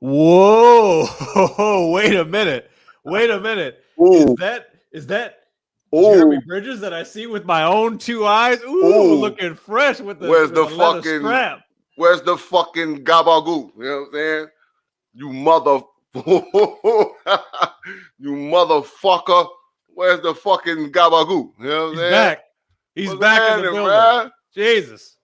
Whoa! Wait a minute. Ooh. Is that Ooh. Jeremy Bridges that I see with my own two eyes? Ooh, looking fresh with the leather strap. Where's the fucking gabagoo? You know what I'm saying? You you motherfucker. Where's the fucking gabagoo? You know what I'm saying? Back. He's back in the building. Jesus.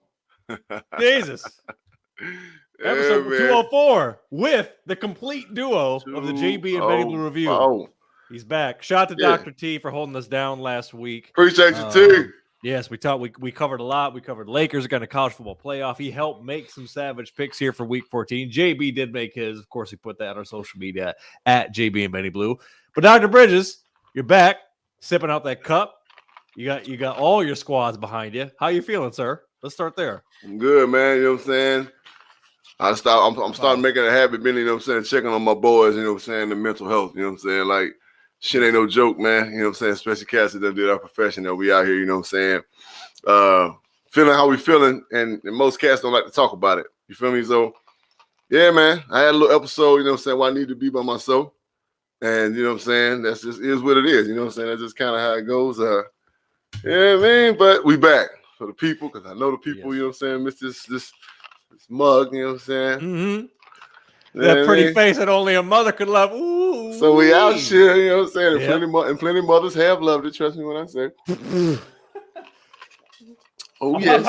Episode 204 with the complete duo of the JB and Benny Blue review. Oh. He's back. Shout out to Dr. T for holding us down last week. Appreciate you, T. Yes, we covered a lot. We covered Lakers, got a college football playoff. He helped make some savage picks here for week 14. JB did make his. Of course, he put that on our social media at JB and Benny Blue. But Dr. Bridges, you're back, sipping out that cup. You got all your squads behind you. How you feeling, sir? Let's start there. I'm good, man. You know what I'm saying? I'm starting making a habit, Benny, you know what I'm saying, checking on my boys, you know what I'm saying, the mental health, you know what I'm saying? Like, shit ain't no joke, man. You know what I'm saying? Especially cats that done did our profession that we out here, you know what I'm saying? Feeling how we feeling, and most cats don't like to talk about it. You feel me? So, yeah, man. I had a little episode, you know what I'm saying, where I need to be by myself. And, you know what I'm saying? That's just is what it is. You know what I'm saying? That's just kind of how it goes. Yeah, man. But we back for the people, because I know the people, yes. You know what I'm saying, miss this mug, you know what I'm saying? Mm-hmm. That pretty face that only a mother could love. Ooh. So we out here, you know what I'm saying? And plenty mothers have loved it. Trust me when I say. Oh yes.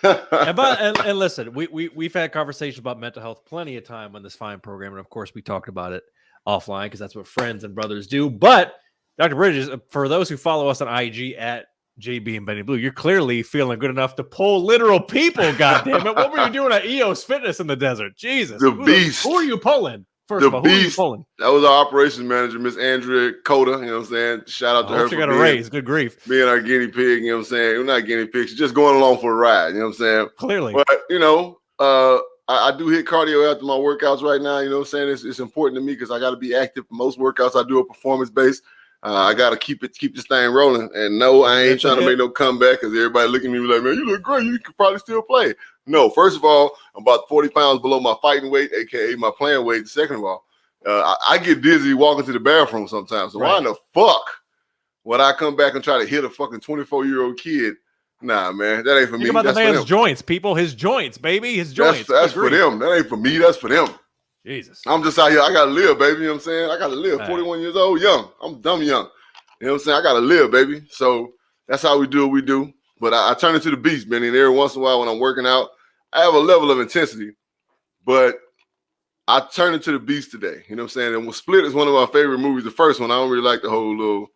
Yes. And listen, we've had conversations about mental health plenty of time on this fine program, and of course we talked about it offline because that's what friends and brothers do. But Dr. Bridges, for those who follow us on IG at JB and Benny Blue, you're clearly feeling good enough to pull literal people. Goddamn it! What were you doing at EOS Fitness in the desert? Jesus, beast. Who are you pulling? First of all, who are you pulling? That was our operations manager, Miss Andrea Coda. You know what I'm saying? Shout out to her. She got a raise. Good grief. Being our guinea pig. You know what I'm saying? We're not guinea pigs. She's just going along for a ride. You know what I'm saying? Clearly. But you know, I do hit cardio after my workouts right now. You know what I'm saying? It's important to me because I got to be active. Most workouts I do are performance based. I gotta keep this thing rolling. And no, I ain't trying to make no comeback because everybody looking at me like, man, you look great. You could probably still play. No, first of all, I'm about 40 pounds below my fighting weight, aka my playing weight. Second of all, I get dizzy walking to the bathroom sometimes. So why in the fuck would I come back and try to hit a fucking 24-year-old kid? Nah, man, that ain't for me. Think about the man's joints, people. His joints, baby. His joints. That's for them. That ain't for me. That's for them. Jesus. I'm just out here. I gotta live, baby. You know what I'm saying? I gotta live. 41 years old, young. I'm dumb young. You know what I'm saying? I gotta live, baby. So that's how we do what we do. But I turn into the beast, Benny. And every once in a while when I'm working out, I have a level of intensity. But I turned into the beast today. You know what I'm saying? And Split is one of my favorite movies. The first one, I don't really like the whole little,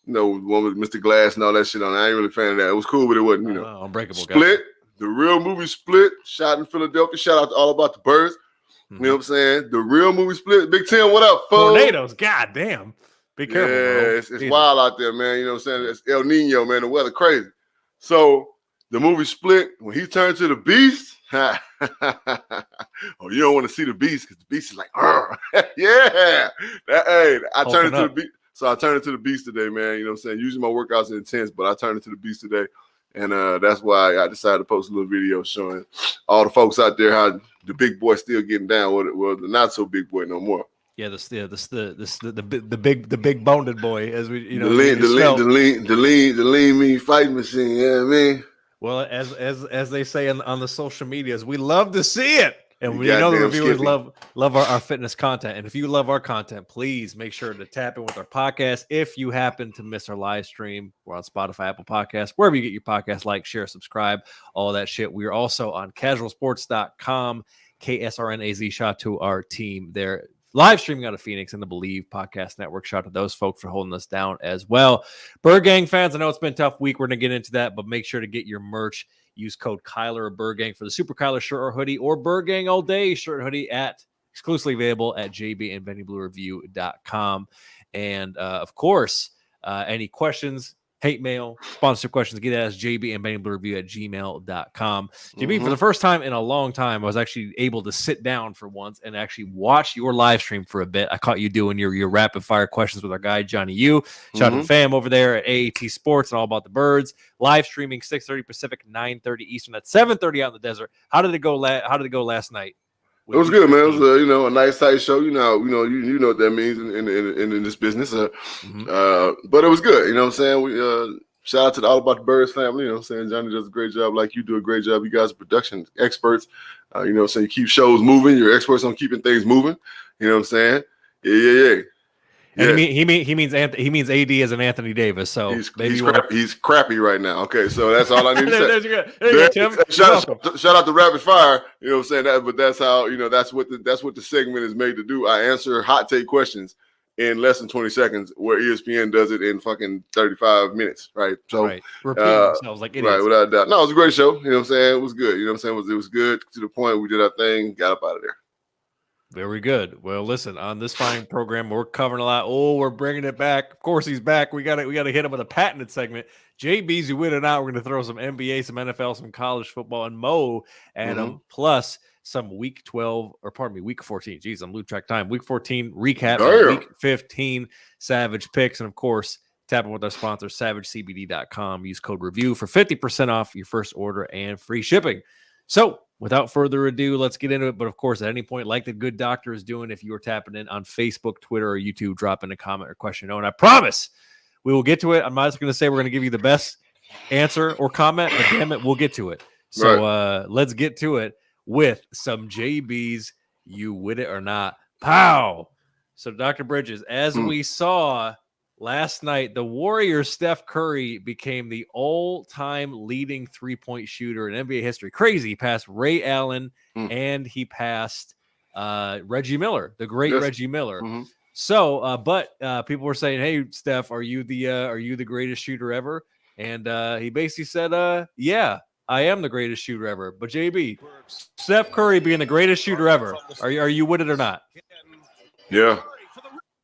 one with Mr. Glass and all that shit on it. I ain't really a fan of that. It was cool, but it wasn't, Unbreakable. Split, the real movie Split, shot in Philadelphia. Shout out to All About the Birds. You know what I'm saying? The real movie Split. Big Tim, what up, folks? Tornadoes, goddamn. Be careful, bro. It's wild out there, man. You know what I'm saying? It's El Nino, man. The weather crazy. So the movie Split, when he turned to the beast, oh, you don't want to see the beast because the beast is like, yeah. I turned into the beast. So I turned into the beast today, man. You know what I'm saying? Usually my workouts are intense, but I turned into the beast today. And that's why I decided to post a little video showing all the folks out there how the big boy still getting down. Well, the not so big boy no more. Yeah, the big boned boy, as we the lean mean fighting machine. You know what I mean? Well, as they say on the social medias, we love to see it. And we know the reviewers love our fitness content. And if you love our content, please make sure to tap in with our podcast. If you happen to miss our live stream, we're on Spotify, Apple Podcasts, wherever you get your podcast, like, share, subscribe, all that shit. We are also on casualsports.com, KSRNAZ. Shout out to our team there. Live streaming out of Phoenix and the Believe Podcast Network. Shout out to those folks for holding us down as well. Bird Gang fans, I know it's been a tough week. We're going to get into that, but make sure to get your merch. Use code Kyler or Bird Gang for the Super Kyler shirt or hoodie, or Bird Gang All Day shirt and hoodie exclusively available at jbandbennybluereview.com. And of course, any questions, hate mail, sponsor questions, get at us, jbandbennybluereview@gmail.com. JB, for the first time in a long time, I was actually able to sit down for once and actually watch your live stream for a bit. I caught you doing your rapid fire questions with our guy, Johnny Yu. Shout out to fam over there at AAT Sports and All About the Birds. Live streaming 6:30 Pacific, 9:30 Eastern. That's 7:30 out in the desert. How did it go last night? It was good, man. It was a nice tight show. You know what that means in this business. But it was good. You know what I'm saying? We shout out to the All About the Birds family. You know what I'm saying? Johnny does a great job, like you do a great job. You guys are production experts. You know what I'm saying? You keep shows moving. You're experts on keeping things moving. You know what I'm saying? Yeah. And he means AD as an Anthony Davis. So he's crappy right now. Okay, so that's all I need to say. there you go, Tim. Shout out to Rapid Fire. You know what I'm saying? But that's how that's what the segment is made to do. I answer hot take questions in less than 20 seconds, where ESPN does it in fucking 35 minutes. Right. So repeating ourselves like idiots. Right, without a doubt. No, it was a great show. You know what I'm saying? It was good. You know what I'm saying? It was good to the point. We did our thing, got up out of there. Very good. Well, listen, on this fine program, we're covering a lot. Oh, we're bringing it back. Of course, he's back. We got to hit him with a patented segment. JB's you win it out. We're going to throw some NBA, some NFL, some college football, and Mo and plus some week 14. Jeez, I'm losing track of time. Week 14 recap, and week 15 Savage picks, and of course, tapping with our sponsor, SavageCBD.com. Use code REVIEW for 50% off your first order and free shipping. So, without further ado, let's get into it. But of course, at any point, like the good doctor is doing, if you are tapping in on Facebook, Twitter, or YouTube, drop in a comment or question. And I promise we will get to it. I'm not just going to say we're going to give you the best answer or comment, but damn it, we'll get to it. So let's get to it with some JB's You With It or Not. Pow! So Dr. Bridges, as we saw last night, the Warriors' Steph Curry became the all-time leading three-point shooter in NBA history. Crazy. He passed Ray Allen and he passed Reggie Miller, the great Reggie Miller. So, but people were saying, "Hey, Steph, are you the greatest shooter ever?" And he basically said, "Yeah, I am the greatest shooter ever." But JB, Steph Curry being the greatest shooter ever, are you with it or not? Yeah.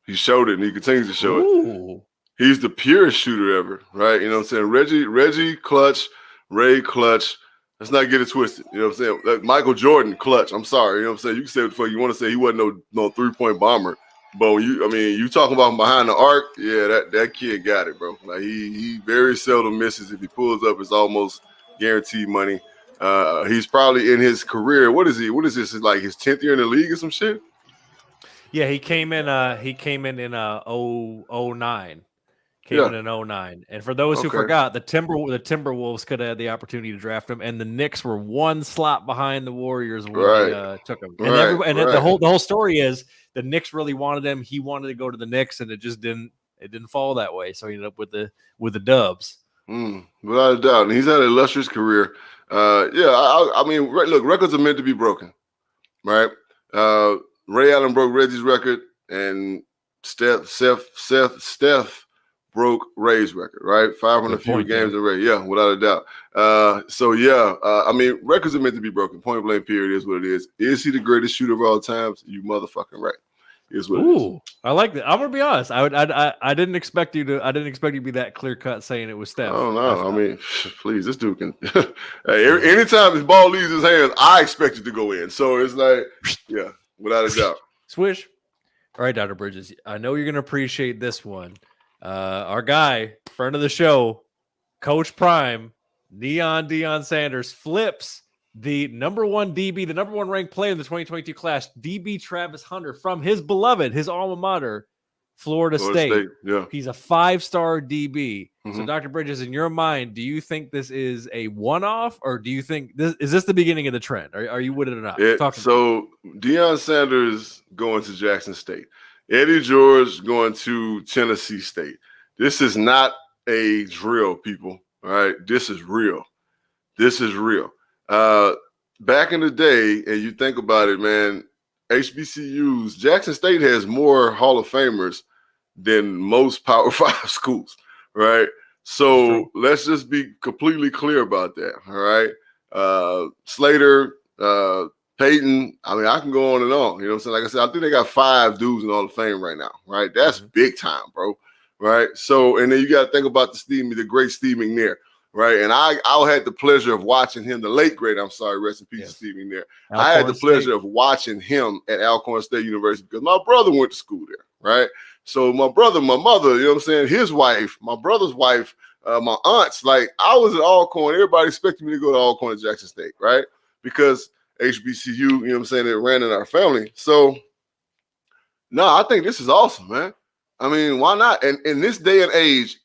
He showed it, and he continues to show it. He's the purest shooter ever, right? You know what I'm saying? Reggie clutch, Ray clutch. Let's not get it twisted. You know what I'm saying? Michael Jordan clutch. I'm sorry. You know what I'm saying? You can say what the fuck you want to say. He wasn't no 3-point bomber. But when you talking about behind the arc, yeah, that kid got it, bro. Like he very seldom misses. If he pulls up, it's almost guaranteed money. He's probably in his career. What is he? What is this? Is like his 10th year in the league or some shit? Yeah, he came in 09. In 09. And for those who forgot, the Timberwolves could have had the opportunity to draft him, and the Knicks were one slot behind the Warriors when they took him. And the whole story is the Knicks really wanted him. He wanted to go to the Knicks, and it just didn't fall that way. So he ended up with the Dubs. Without a doubt. And he's had an illustrious career. I mean, look, records are meant to be broken, right? Ray Allen broke Reggie's record, and Steph broke Ray's record, right? 500 fewer games than Ray. Yeah, without a doubt. I mean, records are meant to be broken. Point blank period is what it is. Is he the greatest shooter of all times? You motherfucking right. Is what it is. I like that. I'm gonna be honest. I didn't expect you to be that clear cut saying it was Steph. Oh no, I mean, please, this dude can. Anytime his ball leaves his hands, I expect it to go in. So it's like, yeah, without a doubt. Swish. All right, Dr. Bridges. I know you're gonna appreciate this one. Our guy, friend of the show, Coach Prime, Deion Sanders, flips the number one DB, the number one ranked player in the 2022 class, DB Travis Hunter, from his beloved, his alma mater, Florida State. Yeah. He's a 5-star DB. So, Dr. Bridges, in your mind, do you think this is a one-off, or do you think is this the beginning of the trend? Are you with it or not? So, Deion Sanders going to Jackson State. Eddie George going to Tennessee State. This is not a drill, people. All right, this is real. This is real. Back in the day, and you think about it, man, HBCUs, Jackson State has more Hall of Famers than most Power 5 schools, right? So let's just be completely clear about that, all right? Slater, Peyton, I mean, I can go on and on. You know what I'm saying? Like I said, I think they got 5 dudes in Hall of Fame right now, right? That's big time, bro, right? So, and then you got to think about the great Steve McNair, right? And I had the pleasure of watching him, the late great, rest in peace, Steve McNair. I had the pleasure of watching him at Alcorn State University because my brother went to school there, right? So my brother, my mother, you know what I'm saying, his wife, my brother's wife, my aunts, like I was at Alcorn. Everybody expected me to go to Alcorn at Jackson State, right? Because HBCU, you know what I'm saying, that ran in our family. So, no, I think this is awesome, man. I mean, why not? And in this day and age,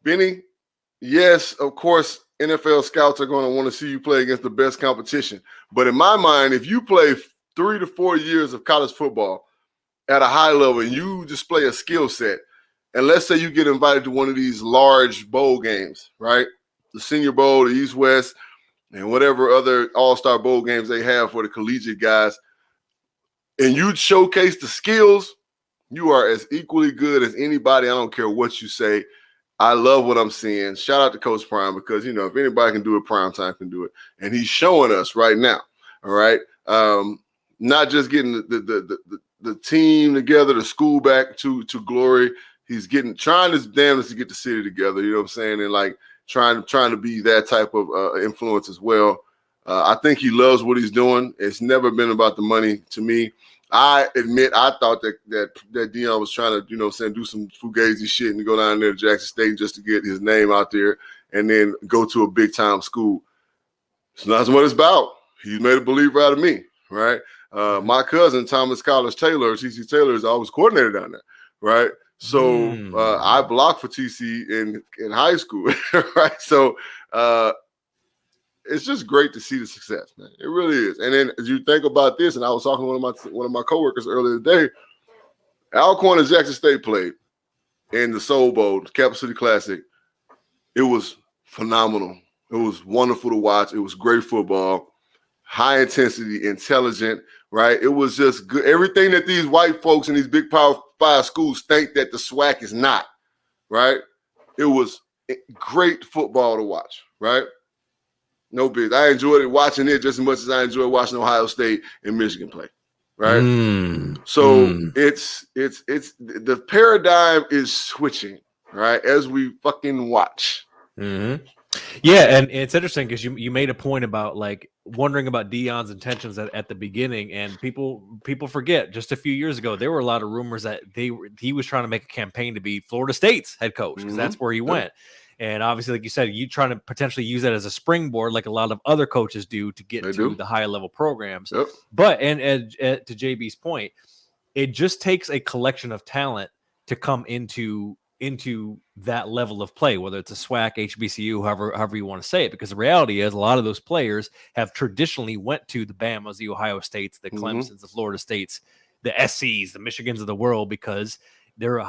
Benny, yes, of course, NFL scouts are going to want to see you play against the best competition. But in my mind, if you play 3 to 4 years of college football at a high level and you display a skill set, and let's say you get invited to one of these large bowl games, right? The Senior Bowl, the East West, and whatever other all-star bowl games they have for the collegiate guys, and you showcase the skills, you are as equally good as anybody. I don't care what you say. I love what I'm seeing. Shout out to Coach Prime because, you know, if anybody can do it, Prime Time can do it. And he's showing us right now, all right? Not just getting the team together, the school back to glory. He's trying his damnedest to get the city together, you know what I'm saying? And, like, trying to be that type of influence as well. I think he loves what he's doing. It's never been about the money to me. I admit I thought that Deion was trying to, you know, do some fugazi shit and go down there to Jackson State just to get his name out there and then go to a big time school. It's not what it's about. He made a believer out of me, right? My cousin Thomas College Taylor, TC Taylor, is always coordinator down there, right? So I blocked for TC in high school, right? So it's just great to see the success, man. It really is. And then as you think about this, and I was talking to one of my coworkers earlier today, Alcorn and Jackson State played in the Soul Bowl, the Capital City Classic. It was phenomenal. It was wonderful to watch. It was great football, high intensity, intelligent, right? It was just good. Everything that these white folks in these big Power 5 schools think that the SWAC is not, right? It was great football to watch, right? No biz. I enjoyed it watching it just as much as I enjoyed watching Ohio State and Michigan play, right? It's the paradigm is switching, right, as we fucking watch. Mm-hmm. Yeah, and it's interesting because you made a point about like wondering about Deion's intentions at the beginning, and people forget just a few years ago there were a lot of rumors that he was trying to make a campaign to be Florida State's head coach because that's where he went. And obviously, like you said, you trying to potentially use that as a springboard, like a lot of other coaches do to get to the higher level programs. Yep. But and to JB's point, it just takes a collection of talent to come into that level of play, whether it's a SWAC, HBCU, however you want to say it. Because the reality is, a lot of those players have traditionally went to the Bamas, the Ohio States, the Clemsons, the Florida States, the SCs, the Michigans of the world, because they're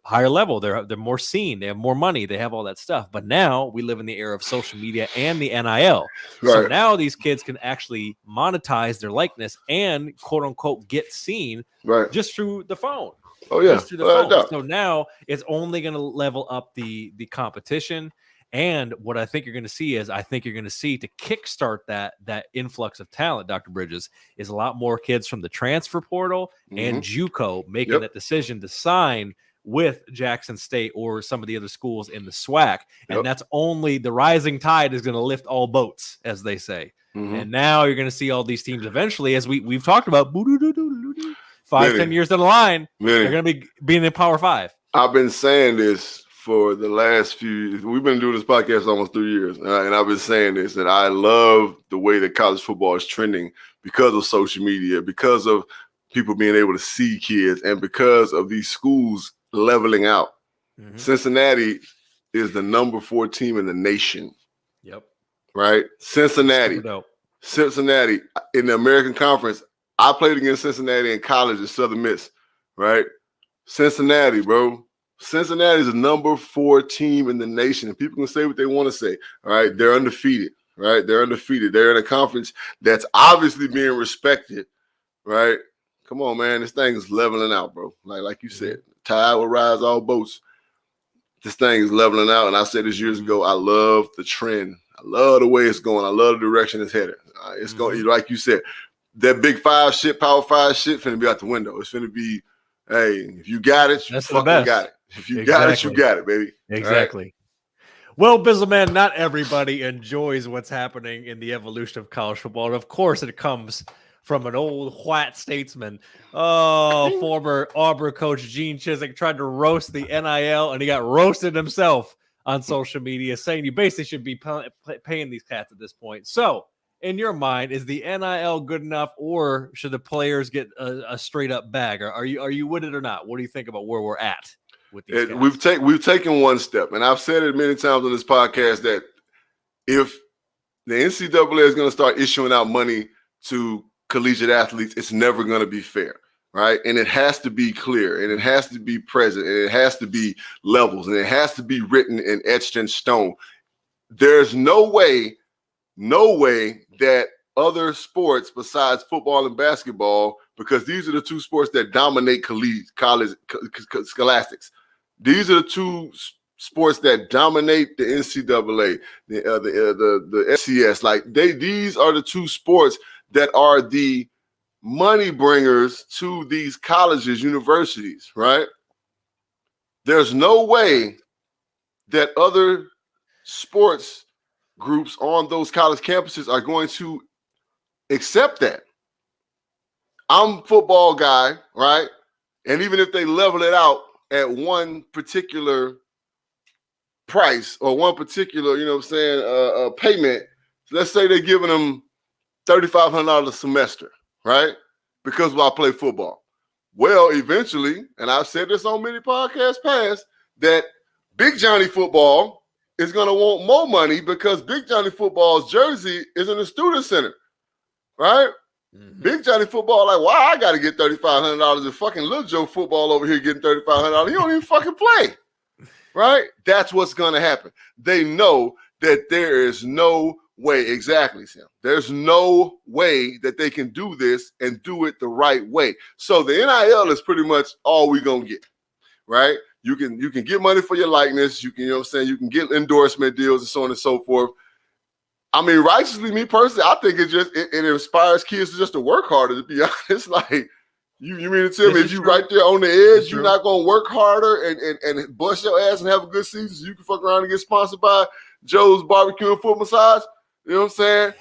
higher level. They're more seen. They have more money. They have all that stuff. But now we live in the era of social media and the NIL. Right. So now these kids can actually monetize their likeness and quote unquote get seen just through the phone. Oh yeah. Just through the phone. So now it's only going to level up the competition. And what I think you're going to see is, to kickstart that influx of talent, Dr. Bridges, is a lot more kids from the transfer portal and JUCO making that decision to sign with Jackson State or some of the other schools in the SWAC. And that's only the rising tide is going to lift all boats, as they say. And now you're going to see all these teams eventually, as we've talked about, 5-10 years down the line, they're going to be being in Power 5. I've been saying this for the last few. We've been doing this podcast almost 3 years, and I've been saying this, that I love the way that college football is trending because of social media, because of people being able to see kids, and because of these schools leveling out. Cincinnati is the number 4 team in the nation. Yep. Right? Cincinnati in the American Conference. I played against Cincinnati in college at Southern Miss, right? Cincinnati, bro. Cincinnati is the number 4 team in the nation, and people can say what they want to say, all right? They're undefeated, right? They're undefeated. They're in a conference that's obviously being respected, right? Come on, man. This thing is leveling out, bro. Like you said, tide will rise all boats. This thing is leveling out, and I said this years ago, I love the trend. I love the way it's going. I love the direction it's headed. It's going, like you said, that big 5 shit, Power 5 shit finna be out the window. It's finna be, hey, if you got it, you fucking got it. If you got it, you got it, baby. Exactly. Right? Well, Bizzleman, not everybody enjoys what's happening in the evolution of college football. And of course, it comes from an old white statesman. Oh, former Auburn coach Gene Chizik tried to roast the NIL, and he got roasted himself on social media, saying you basically should be paying these cats at this point. So in your mind, is the NIL good enough, or should the players get a straight up bag? Or are you with it or not? What do you think about where we're at with these guys? We've taken one step, and I've said it many times on this podcast that if the NCAA is going to start issuing out money to collegiate athletes, it's never going to be fair, right? And it has to be clear, and it has to be present, and it has to be levels, and it has to be written and etched in stone. There's no way that other sports besides football and basketball, because these are the two sports that dominate college scholastics. These are the two sports that dominate the NCAA, the FCS. Like these are the two sports that are the money bringers to these colleges, universities, right? There's no way that other sports groups on those college campuses are going to accept that. I'm a football guy, right? And even if they level it out at one particular price or one particular, payment, let's say they're giving them $3,500 a semester, right? Because I play football. Well, eventually, and I've said this on many podcasts past, that Big Johnny football is going to want more money because Big Johnny football's jersey is in the student center, right? Mm-hmm. Big Johnny football, like, why I got to get $3,500 and fucking Little Joe football over here getting $3,500? He don't even fucking play, right? That's what's going to happen. They know that there is no way, exactly, Sam. There's no way that they can do this and do it the right way. So the NIL is pretty much all we going to get, right? You can get money for your likeness. You can, you can get endorsement deals and so on and so forth. I mean, righteously, me personally, I think it inspires kids to just to work harder, to be honest. Like, you mean to tell me if you right there on the edge, you're not going to work harder and bust your ass and have a good season so you can fuck around and get sponsored by Joe's Barbecue and Foot Massage? You know what I'm saying?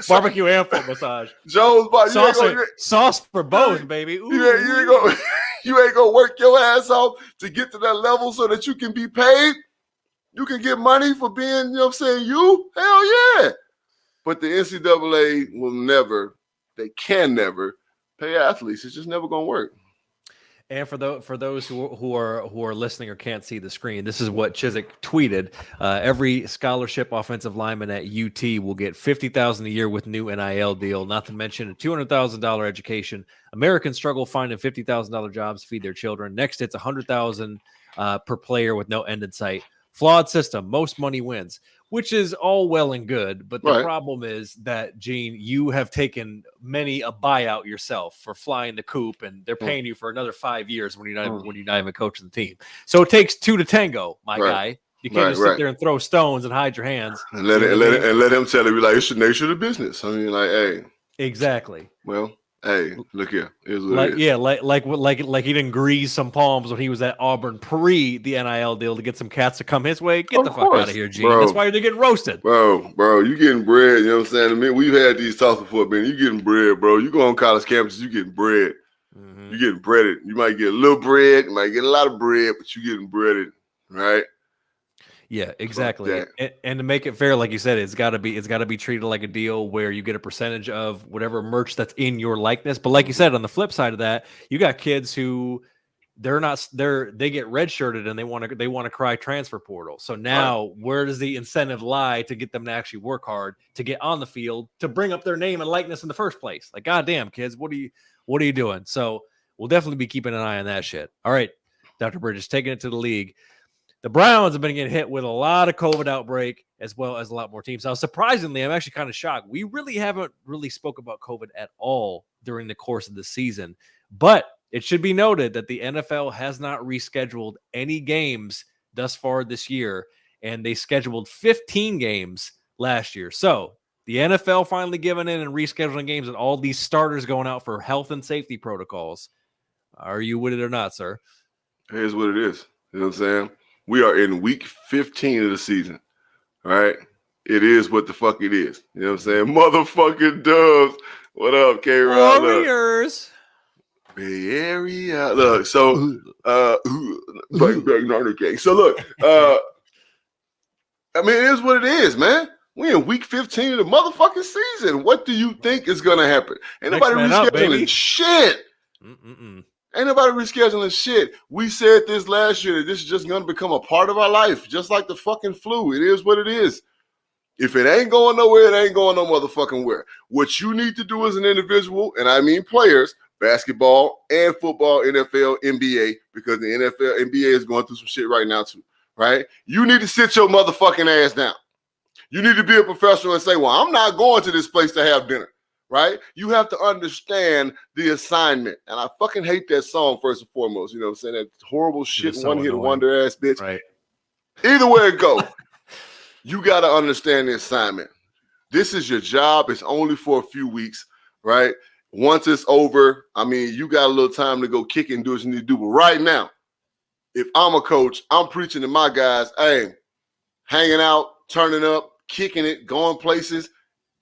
barbecue and foot massage. Joe's sauce for both, baby. Ooh. You ain't gonna work your ass off to get to that level so that you can be paid. You can get money for being, you. Hell yeah. But the NCAA can never pay athletes. It's just never gonna work. And for those who are listening or can't see the screen, this is what Chiswick tweeted. Every scholarship offensive lineman at UT will get $50,000 a year with new NIL deal. Not to mention a $200,000 education. Americans struggle finding $50,000 jobs to feed their children. Next, it's $100,000 per player with no end in sight. Flawed system. Most money wins, which is all well and good. But the problem is that, Gene, you have taken many a buyout yourself for flying the coop, and they're paying you for another 5 years when you're not even coaching the team. So it takes two to tango, my guy. You can't just sit there and throw stones and hide your hands and let him tell you like it's the nature of the business. I mean, like, hey, exactly. Well, hey, look here. Here's what it is. Yeah, like he didn't grease some palms when he was at Auburn pre the NIL deal to get some cats to come his way. Get the fuck out of here, Gene. Bro. That's why they're getting roasted. Bro, you getting bread, you know what I'm saying? I mean, we've had these talks before, man. You getting bread, bro. You go on college campuses, you getting bread. Mm-hmm. You getting breaded. You might get a little bread, you might get a lot of bread, but you getting breaded, right? Yeah, exactly. And to make it fair, like you said, it's got to be treated like a deal where you get a percentage of whatever merch that's in your likeness. But like you said, on the flip side of that, you got kids who they get redshirted and they want to cry transfer portal. So now where does the incentive lie to get them to actually work hard to get on the field to bring up their name and likeness in the first place? Like, goddamn, kids, what are you doing? So we'll definitely be keeping an eye on that shit. All right, Dr. Bridges, taking it to the league. The Browns have been getting hit with a lot of COVID outbreak as well as a lot more teams. Now, surprisingly, I'm actually kind of shocked. We really haven't spoke about COVID at all during the course of the season. But it should be noted that the NFL has not rescheduled any games thus far this year, and they scheduled 15 games last year. So the NFL finally giving in and rescheduling games and all these starters going out for health and safety protocols. Are you with it or not, sir? Here's what it is. You know what I'm saying? We are in week 15 of the season, all right? It is what the fuck it is. You know what I'm saying? Motherfucking Dubs. What up, K-Rod? Warriors. Bay Area. Look, so, so look, I mean, it is what it is, man. We in week 15 of the motherfucking season. What do you think is gonna happen? Ain't Next nobody man up, rescheduling baby. shit. Ain't nobody rescheduling shit. We said this last year that this is just gonna become a part of our life, just like the fucking flu. It is what it is. If it ain't going nowhere, it ain't going no motherfucking where. What you need to do as an individual, and I mean players, basketball and football, NFL, NBA, because the NFL, NBA is going through some shit right now too, right? You need to sit your motherfucking ass down. You need to be a professional and say, well, I'm not going to this place to have dinner, right? You have to understand the assignment. And I fucking hate that song, first and foremost. You know what I'm saying? That horrible shit, so one-hit annoying. wonder ass bitch. Right. Either way it go, you got to understand the assignment. This is your job. It's only for a few weeks, right? Once it's over, I mean, you got a little time to go kick and do what you need to do. But right now, if I'm a coach, I'm preaching to my guys, hey, hanging out, turning up, kicking it, going places.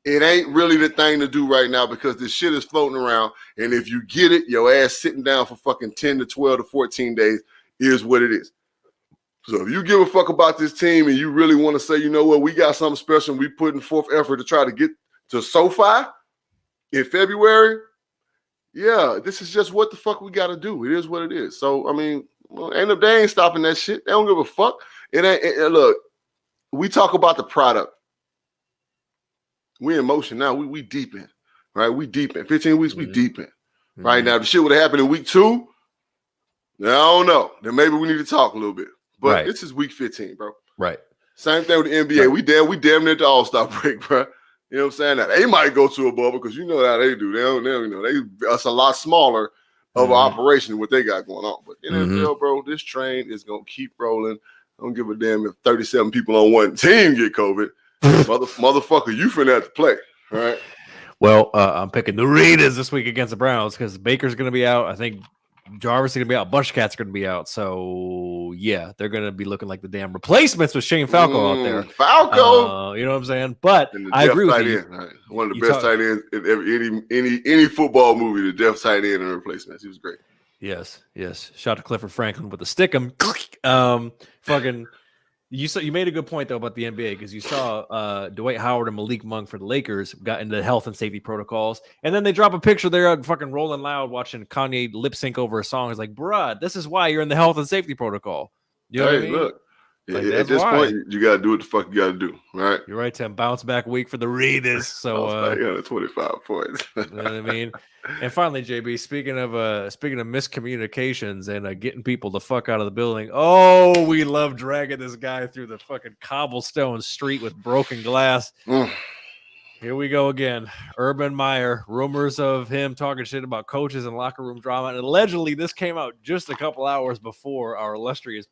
It ain't really the thing to do right now because this shit is floating around. And if you get it, your ass sitting down for fucking 10 to 12 to 14 days is what it is. So if you give a fuck about this team and you really want to say, you know what, we got something special, we putting forth effort to try to get to SoFi in February, yeah, this is just what the fuck we got to do. It is what it is. So, I mean, they ain't stopping that shit. They don't give a fuck. Look, we talk about the product. We in motion now. We deep in, right? We deep in. 15 weeks, we deep in. Right now, if the shit would have happened in week 2, I don't know. Then maybe we need to talk a little bit. But This is week 15, bro. Right. Same thing with the NBA. Right. We damn near at the All-Star break, bro. You know what I'm saying? Now, they might go to a bubble because you know how they do. They don't you know, that's a lot smaller of an operation than what they got going on. But NFL, bro, this train is going to keep rolling. I don't give a damn if 37 people on one team get COVID. Motherfucker, you finna have to play, right? Well, I'm picking the Raiders this week against the Browns because Baker's going to be out. I think Jarvis is going to be out. Bunch of cats are going to be out. So, yeah, they're going to be looking like the damn replacements with Shane Falco out there. Falco! You know what I'm saying? But I agree with you. Right? One of the best tight ends in any football movie, the Jeff tight end and replacements. He was great. Yes. Shout out to Clifford Franklin with the stickum. Fucking... You made a good point, though, about the NBA because you saw Dwight Howard and Malik Monk for the Lakers got into health and safety protocols. And then they drop a picture there fucking Rolling Loud watching Kanye lip sync over a song. It's like, bruh, this is why you're in the health and safety protocol. You know what I mean? Look, like, at this point, you got to do what the fuck you got to do, right? You're right, Tim. Bounce back week for the Raiders. So, 25 points. You know what I mean? And finally, JB, speaking of miscommunications and getting people the fuck out of the building. Oh, we love dragging this guy through the fucking cobblestone street with broken glass. Here we go again. Urban Meyer, rumors of him talking shit about coaches and locker room drama. And allegedly, this came out just a couple hours before our illustrious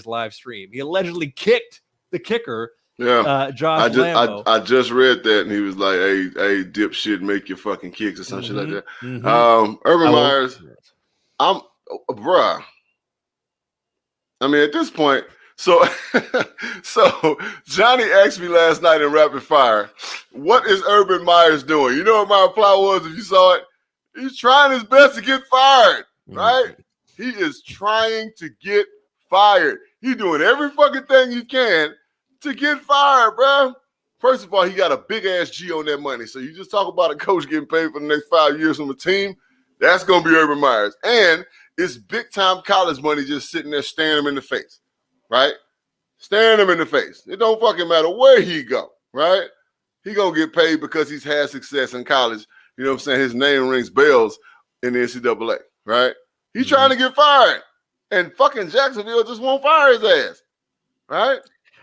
live stream. He allegedly kicked the kicker. Yeah, Josh Lambo. I just read that, and he was like, "Hey, dipshit, make your fucking kicks or some shit like that." Urban Meyer's, bruh. I mean, at this point, so Johnny asked me last night in rapid fire, "What is Urban Meyer's doing?" You know what my reply was? If you saw it, he's trying his best to get fired. Right? He is trying to get fired. He's doing every fucking thing he can to get fired, bro. First of all, he got a big ass G on that money. So you just talk about a coach getting paid for the next 5 years from a team. That's gonna be Urban Meyer's, and it's big time college money just sitting there staring him in the face, right? Staring him in the face. It don't fucking matter where he go, right? He gonna get paid because he's had success in college. You know what I'm saying? His name rings bells in the NCAA, right? He's trying to get fired, and fucking Jacksonville just won't fire his ass, right?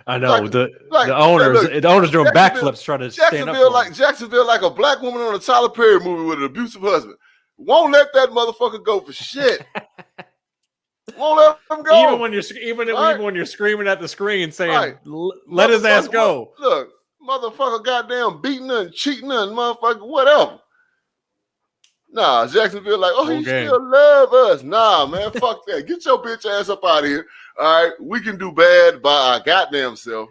I know the owners doing backflips trying to stand up. Jacksonville like a black woman on a Tyler Perry movie with an abusive husband. Won't let that motherfucker go for shit. Won't let him go. Even when you're screaming at the screen saying, "Let his ass go." Look, motherfucker, goddamn beating her and cheating her and motherfucker, whatever. Nah, Jacksonville like, oh, you still love us. Nah, man, fuck that. Get your bitch ass up out of here. All right, we can do bad by our goddamn self.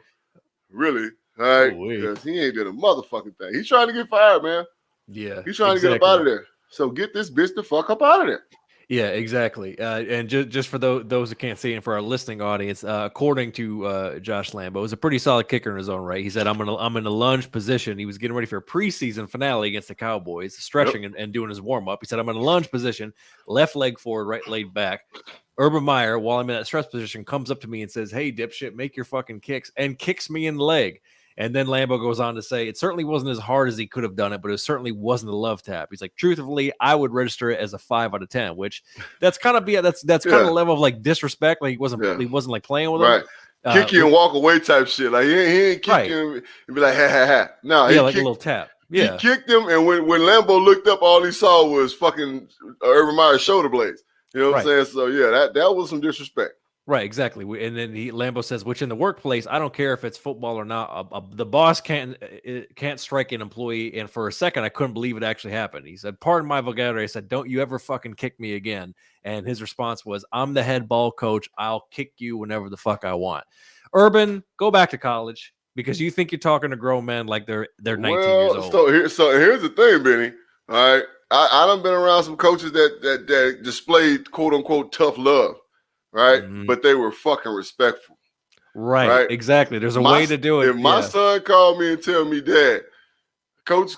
Really, all right? Because he ain't did a motherfucking thing. He's trying to get fired, man. Yeah. He's trying to get up out of there. So get this bitch the fuck up out of there. Yeah, exactly. And just for those who can't see, and for our listening audience, according to Josh Lambo, was a pretty solid kicker in his own right. He said, "I'm in a lunge position." He was getting ready for a preseason finale against the Cowboys, stretching and doing his warm up. He said, "I'm in a lunge position, left leg forward, right leg back." Urban Meyer, while I'm in that stretch position, comes up to me and says, "Hey, dipshit, make your fucking kicks," and kicks me in the leg. And then Lambo goes on to say, it certainly wasn't as hard as he could have done it, but it certainly wasn't a love tap. He's like, truthfully, I would register it as a 5 out of 10, which that's kind of that's kind of a level of like disrespect. Like he wasn't like playing with him. Kick you and walk away type shit. Like he ain't kick you and be like, ha ha ha. No, he like a little tap. Yeah. He kicked him, and when Lambo looked up, all he saw was fucking Urban Meyer's shoulder blades. You know what I'm saying? So yeah, that was some disrespect. Right, exactly. And then Lambo says, which in the workplace, I don't care if it's football or not. The boss can't strike an employee. And for a second, I couldn't believe it actually happened. He said, "Pardon my vulgarity." I said, "Don't you ever fucking kick me again." And his response was, "I'm the head ball coach. I'll kick you whenever the fuck I want." Urban, go back to college because you think you're talking to grown men like they're 19 years old. So here's the thing, Benny. All right, I done been around some coaches that displayed quote unquote tough love. Right, but they were fucking respectful. Right, exactly. There's a way to do it. If my son called me and tell me, "Dad, Coach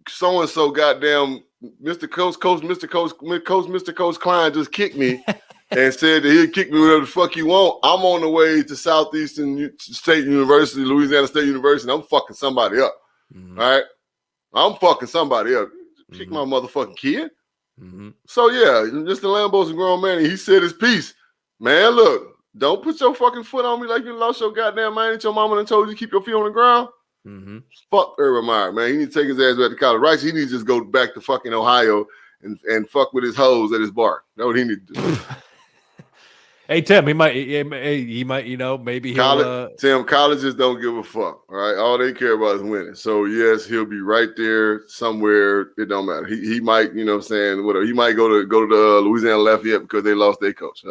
so and so, goddamn, Mr. Coach Klein just kicked me and said that he'd kick me whatever the fuck you want," I'm on the way to Southeastern State University, Louisiana State University. And I'm fucking somebody up. Right, I'm fucking somebody up. Kick my motherfucking kid. So yeah, Mr. Lambo's a grown man, and he said his piece. Man, look, don't put your fucking foot on me like you lost your goddamn mind. Your mama done told you to keep your feet on the ground. Fuck Urban Meyer, man. He need to take his ass back to college. Right? He needs to just go back to fucking Ohio and fuck with his hoes at his bar. That's what he need to do. Hey, Tim, he might, you know, maybe Tim, colleges don't give a fuck. All right, all they care about is winning. So yes, he'll be right there somewhere. It don't matter. He might, you know, what I'm saying, whatever. He might go to the Louisiana Lafayette because they lost their coach.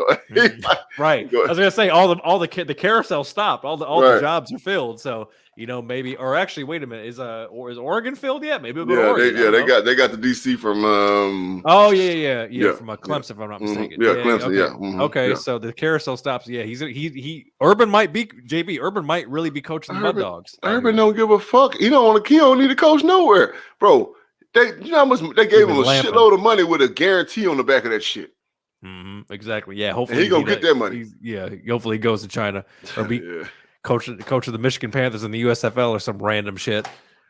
Right. I was gonna say all the carousel stopped. All the jobs are filled. So you know, maybe, or actually, wait a minute, is Oregon filled yet? Maybe we'll go to Oregon. They got the DC from from Clemson, if I'm not mistaken. Clemson. Okay, so the carousel stops. Yeah, Urban might be JB. Urban might really be coaching the Mud Dogs. Urban don't give a fuck. He don't need to coach nowhere, bro. You know how much they gave him a shitload of money with a guarantee on the back of that shit. Exactly. Yeah. Hopefully he gonna get that money. Hopefully he goes to China or be coach of the Michigan Panthers in the USFL or some random shit.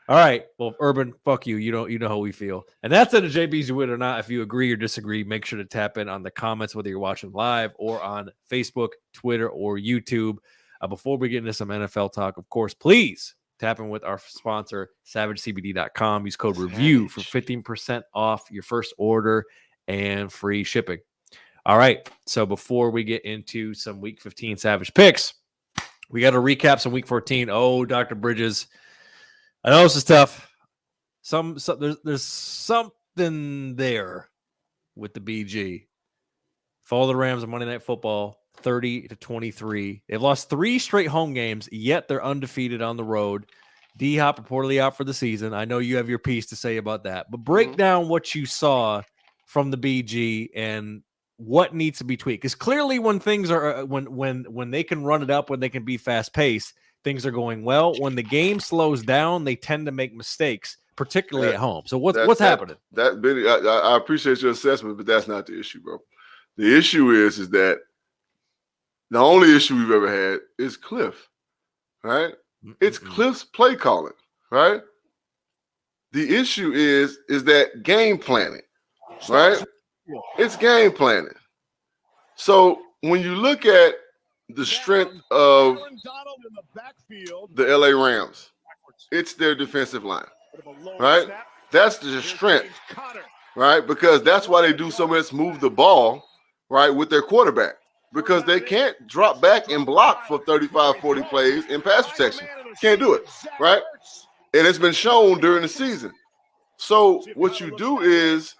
All right. Well, Urban, fuck you. You know how we feel. And that's it. JB's You Win or Not. If you agree or disagree, make sure to tap in on the comments, whether you're watching live or on Facebook, Twitter, or YouTube. Before we get into some NFL talk, of course, please tap in with our sponsor, SavageCBD.com. Use code REVIEW for 15% off your first order and free shipping. All right. So before we get into some Week 15 Savage picks, we got to recap some Week 14. Oh, Dr. Bridges. I know this is tough. There's something there with the BG. Follow the Rams on Monday Night Football, 30-23. They've lost 3 straight home games, yet they're undefeated on the road. D-Hop reportedly out for the season. I know you have your piece to say about that, but break down what you saw from the BG and what needs to be tweaked. Because clearly when things are when they can run it up, when they can be fast paced, things are going well. When the game slows down, they tend to make mistakes, particularly at home. So what's happening? Benny, I appreciate your assessment, but that's not the issue, bro. The issue is that the only issue we've ever had is Cliff, right? It's Cliff's play calling, right? The issue is that game planning, right? It's game planning. So when you look at the strength of the LA Rams, it's their defensive line, right? That's the strength, right? Because that's why they do so much move the ball, right, with their quarterback. Because they can't drop back and block for 35, 40 plays in pass protection. Can't do it, right? And it's been shown during the season. So what you do is,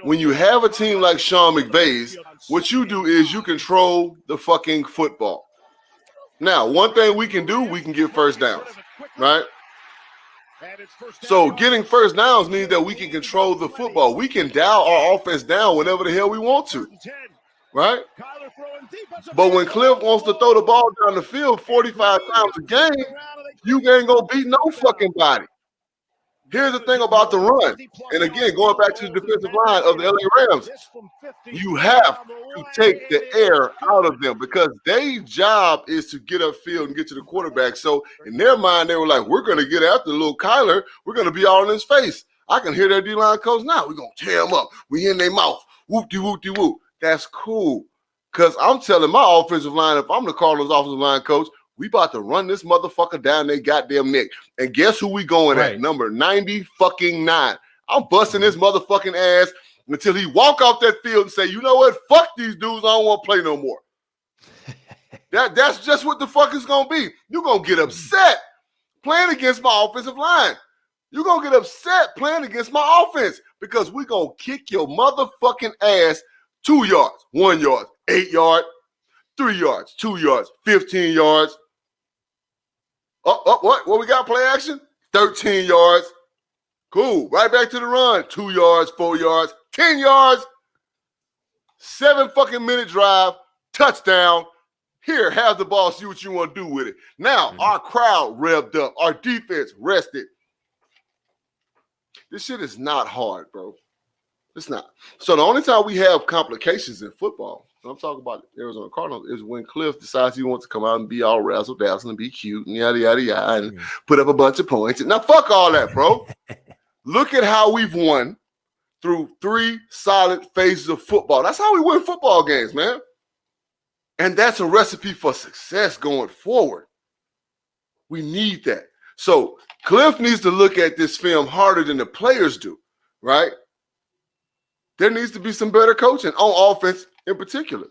when you have a team like Sean McVay's, what you do is you control the fucking football. Now, one thing we can do, we can get first downs, right? So getting first downs means that we can control the football. We can dial our offense down whenever the hell we want to, right? But when Cliff wants to throw the ball down the field 45 times a game, you ain't gonna beat no fucking body. Here's the thing about the run. And again, going back to the defensive line of the LA Rams, you have to take the air out of them because their job is to get upfield and get to the quarterback. So in their mind, they were like, we're going to get after little Kyler. We're going to be all in his face. I can hear their D-line coach now. We're going to tear him up. We in their mouth. Whoop-de-whoop-de-whoop. That's cool. Because I'm telling my offensive line, if I'm the Cardinals offensive line coach, we about to run this motherfucker down their goddamn neck. And guess who we going at? Number 90 fucking 9. I'm busting his motherfucking ass until he walk off that field and say, you know what? Fuck these dudes. I don't want to play no more. That's just what the fuck is going to be. You're going to get upset playing against my offensive line. You're going to get upset playing against my offense because we're going to kick your motherfucking ass 2 yards, 1 yard, 8 yards, 3 yards, 2 yards, 15 yards. What we got? Play action? 13 yards. Cool. Right back to the run. 2 yards, 4 yards, 10 yards. 7 fucking minute drive. Touchdown. Here, have the ball. See what you want to do with it. Now, our crowd revved up. Our defense rested. This shit is not hard, bro. It's not. So the only time we have complications in football, I'm talking about Arizona Cardinals, is when Cliff decides he wants to come out and be all razzle-dazzle and be cute and yada, yada, yada, and put up a bunch of points. Now, fuck all that, bro. Look at how we've won through 3 solid phases of football. That's how we win football games, man. And that's a recipe for success going forward. We need that. So Cliff needs to look at this film harder than the players do, right? There needs to be some better coaching on offense in particular,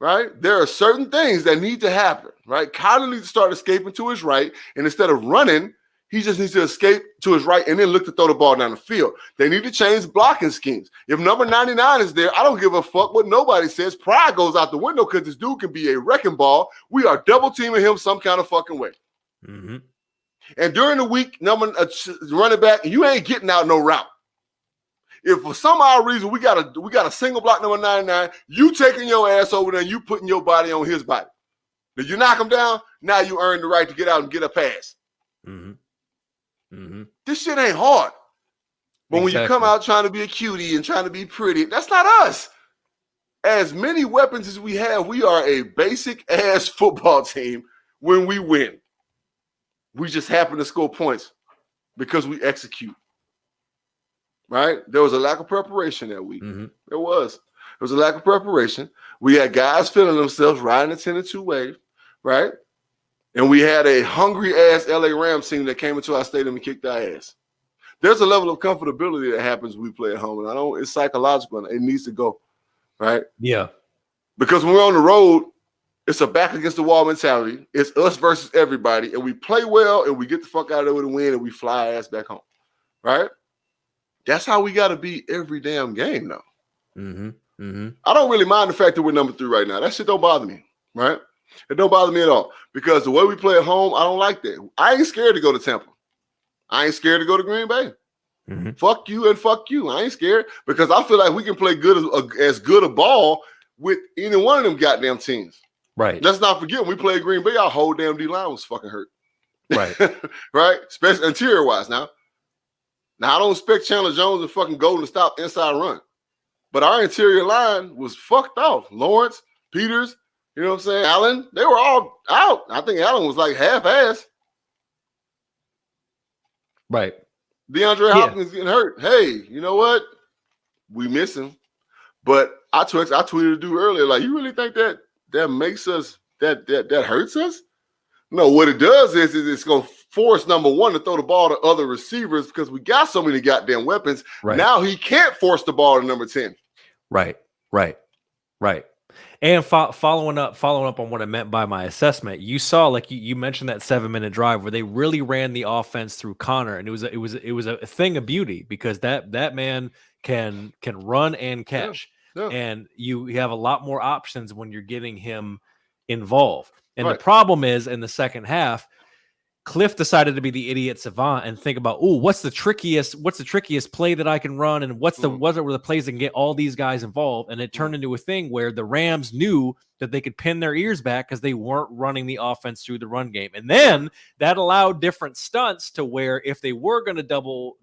right? There are certain things that need to happen, right? Kyler needs to start escaping to his right, and instead of running, he just needs to escape to his right and then look to throw the ball down the field. They need to change blocking schemes. If number 99 is there, I don't give a fuck what nobody says. Pride goes out the window because this dude can be a wrecking ball. We are double teaming him some kind of fucking way. Mm-hmm. And during the week, running back, you ain't getting out no route. If for some odd reason we got a single block number 99, you taking your ass over there and you putting your body on his body. If you knock him down, now you earn the right to get out and get a pass. Mm-hmm. Mm-hmm. This shit ain't hard. But when you come out trying to be a cutie and trying to be pretty, that's not us. As many weapons as we have, we are a basic ass football team when we win. We just happen to score points because we execute. Right? There was a lack of preparation that week. Mm-hmm. There was a lack of preparation. We had guys feeling themselves riding the 10-2 wave, right? And we had a hungry-ass LA Rams team that came into our stadium and kicked our ass. There's a level of comfortability that happens when we play at home, and it's psychological, and it needs to go, right? Yeah. Because when we're on the road, it's a back-against-the-wall mentality. It's us versus everybody, and we play well, and we get the fuck out of there with a win, and we fly our ass back home, right? That's how we got to be every damn game now. Mm-hmm. Mm-hmm. I don't really mind the fact that we're number 3 right now. That shit don't bother me, right? It don't bother me at all because the way we play at home, I don't like that. I ain't scared to go to Tampa. I ain't scared to go to Green Bay. Mm-hmm. Fuck you and fuck you. I ain't scared because I feel like we can play as good a ball with any one of them goddamn teams. Right. Let's not forget when we played Green Bay, our whole damn D-line was fucking hurt. Right. Right? Especially interior-wise now. Now, I don't expect Chandler Jones and fucking Golden to stop inside run. But our interior line was fucked off. Lawrence, Peters, you know what I'm saying? Allen, they were all out. I think Allen was like half-ass. Right. DeAndre Hopkins getting hurt. Hey, you know what? We miss him. But I tweeted a dude earlier, like, you really think that makes us, that hurts us? No, what it does is it's going to force number 1 to throw the ball to other receivers because we got so many goddamn weapons. Right. Now he can't force the ball to number 10. Right. And following up on what I meant by my assessment, you saw, like you mentioned, that 7-minute drive where they really ran the offense through Connor, and it was a thing of beauty because that man can run and catch, and you have a lot more options when you're getting him involved. And the problem is in the second half, Cliff decided to be the idiot savant and think about, what's the trickiest play that I can run, and what are the plays that can get all these guys involved. And it turned into a thing where the Rams knew that they could pin their ears back because they weren't running the offense through the run game. And then that allowed different stunts to where if they were going to double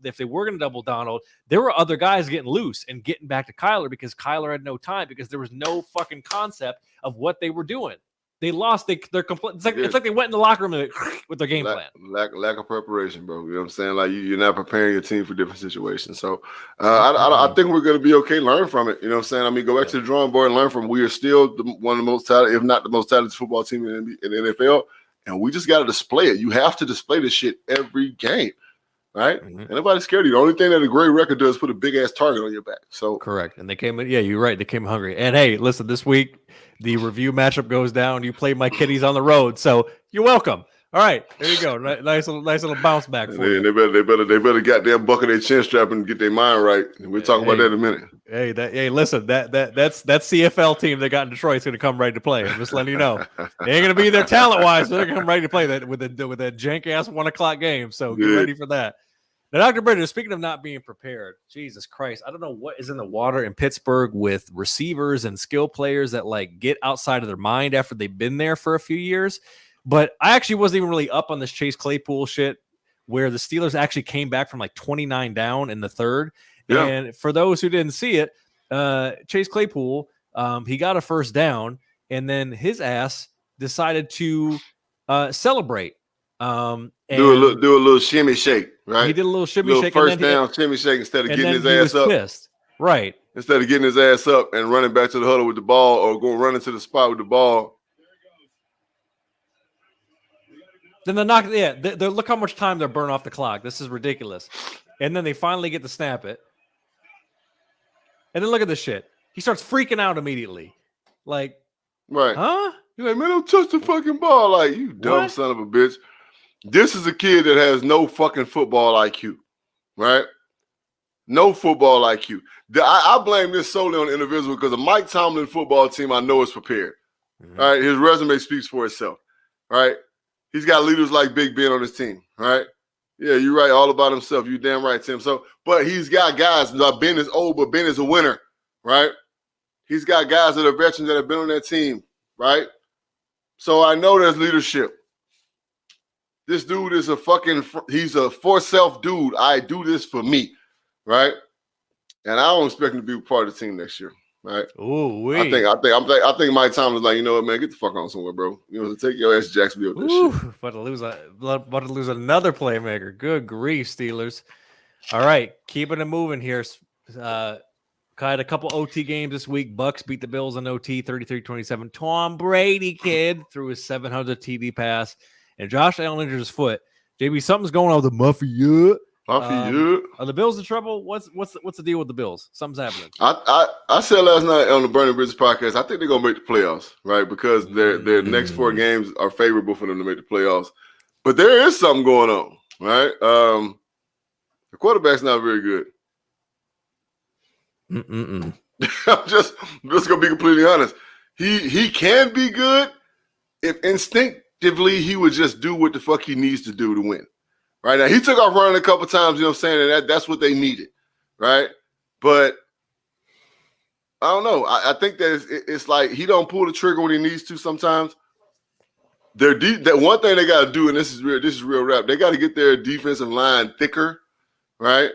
Donald, there were other guys getting loose and getting back to Kyler because Kyler had no time because there was no fucking concept of what they were doing. They lost. They're complete. It's like they went in the locker room with their game plan. Lack of preparation, bro. You know what I'm saying? Like you're not preparing your team for different situations. So I think we're going to be okay. Learn from it. You know what I'm saying? I mean, go back to the drawing board and learn from. We are still one of the most talented, if not the most talented football team in the NFL, and we just got to display it. You have to display this shit every game, right? And nobody's scared of you. The only thing that a great record does is put a big ass target on your back. So correct. And they came in. Yeah, you're right. They came hungry. And hey, listen, this week the review matchup goes down. You play my kiddies on the road, so you're welcome. All right, there you go. Nice little bounce back for you. They better goddamn buckle their chin strap and get their mind right. We'll talk about that in a minute. Listen, that's CFL team that got in Detroit is going to come ready to play. I'm just letting you know. They ain't going to be there talent wise, but they're going to come ready to play that with that jank ass 1 o'clock game. So get ready for that. Now, Dr. Bridger, speaking of not being prepared, Jesus Christ, I don't know what is in the water in Pittsburgh with receivers and skill players that like get outside of their mind after they've been there for a few years. But I actually wasn't even really up on this Chase Claypool shit where the Steelers actually came back from like 29 down in the third. Yeah. And for those who didn't see it, Chase Claypool, he got a first down and then his ass decided to celebrate. And do a little shimmy shake, right? He did a little shimmy shake. First down, shimmy shake instead of getting his ass up. Pissed. Right. Instead of getting his ass up and running back to the huddle with the ball or going running to the spot with the ball. Then look how much time they're burning off the clock. This is ridiculous. And then they finally get to snap it. And then look at this shit. He starts freaking out immediately. Like, right. Huh? You're like, man, don't touch the fucking ball. Like, you dumb son of a bitch. This is a kid that has no fucking football IQ, right? No football IQ. I blame this solely on the individual because the Mike Tomlin football team I know is prepared. All right, his resume speaks for itself. Right, he's got leaders like Big Ben on his team. Right, yeah, you're right, all about himself. You damn right, Tim. So, but he's got guys. Ben is old, but Ben is a winner. Right, he's got guys that are veterans that have been on that team. Right, so I know there's leadership. This dude is he's a for self dude. I do this for me, right? And I don't expect him to be part of the team next year, right? Ooh, I think Mike Tomlin's like, you know what, man, get the fuck on somewhere, bro. You know, take your ass to Jacksonville. This shit. About to lose another playmaker. Good grief, Steelers. All right, keeping it moving here. Had a couple OT games this week. Bucks beat the Bills in OT, 33-27. Tom Brady, kid, threw his 700 TD pass. And Josh Allen injured his foot. JB, something's going on with the Mafia. Are the Bills in trouble? What's the deal with the Bills? Something's happening. I said last night on the Burning Bridges podcast, I think they're gonna make the playoffs, right? Because their next 4 games are favorable for them to make the playoffs. But there is something going on, right? The quarterback's not very good. I'm just gonna be completely honest. He can be good if instinctively he would just do what the fuck he needs to do to win. Right now, he took off running a couple times, you know what I'm saying? And that's what they needed, right? But I don't know. I think that it's like he don't pull the trigger when he needs to sometimes. That one thing they got to do, and this is real rap, they got to get their defensive line thicker, right?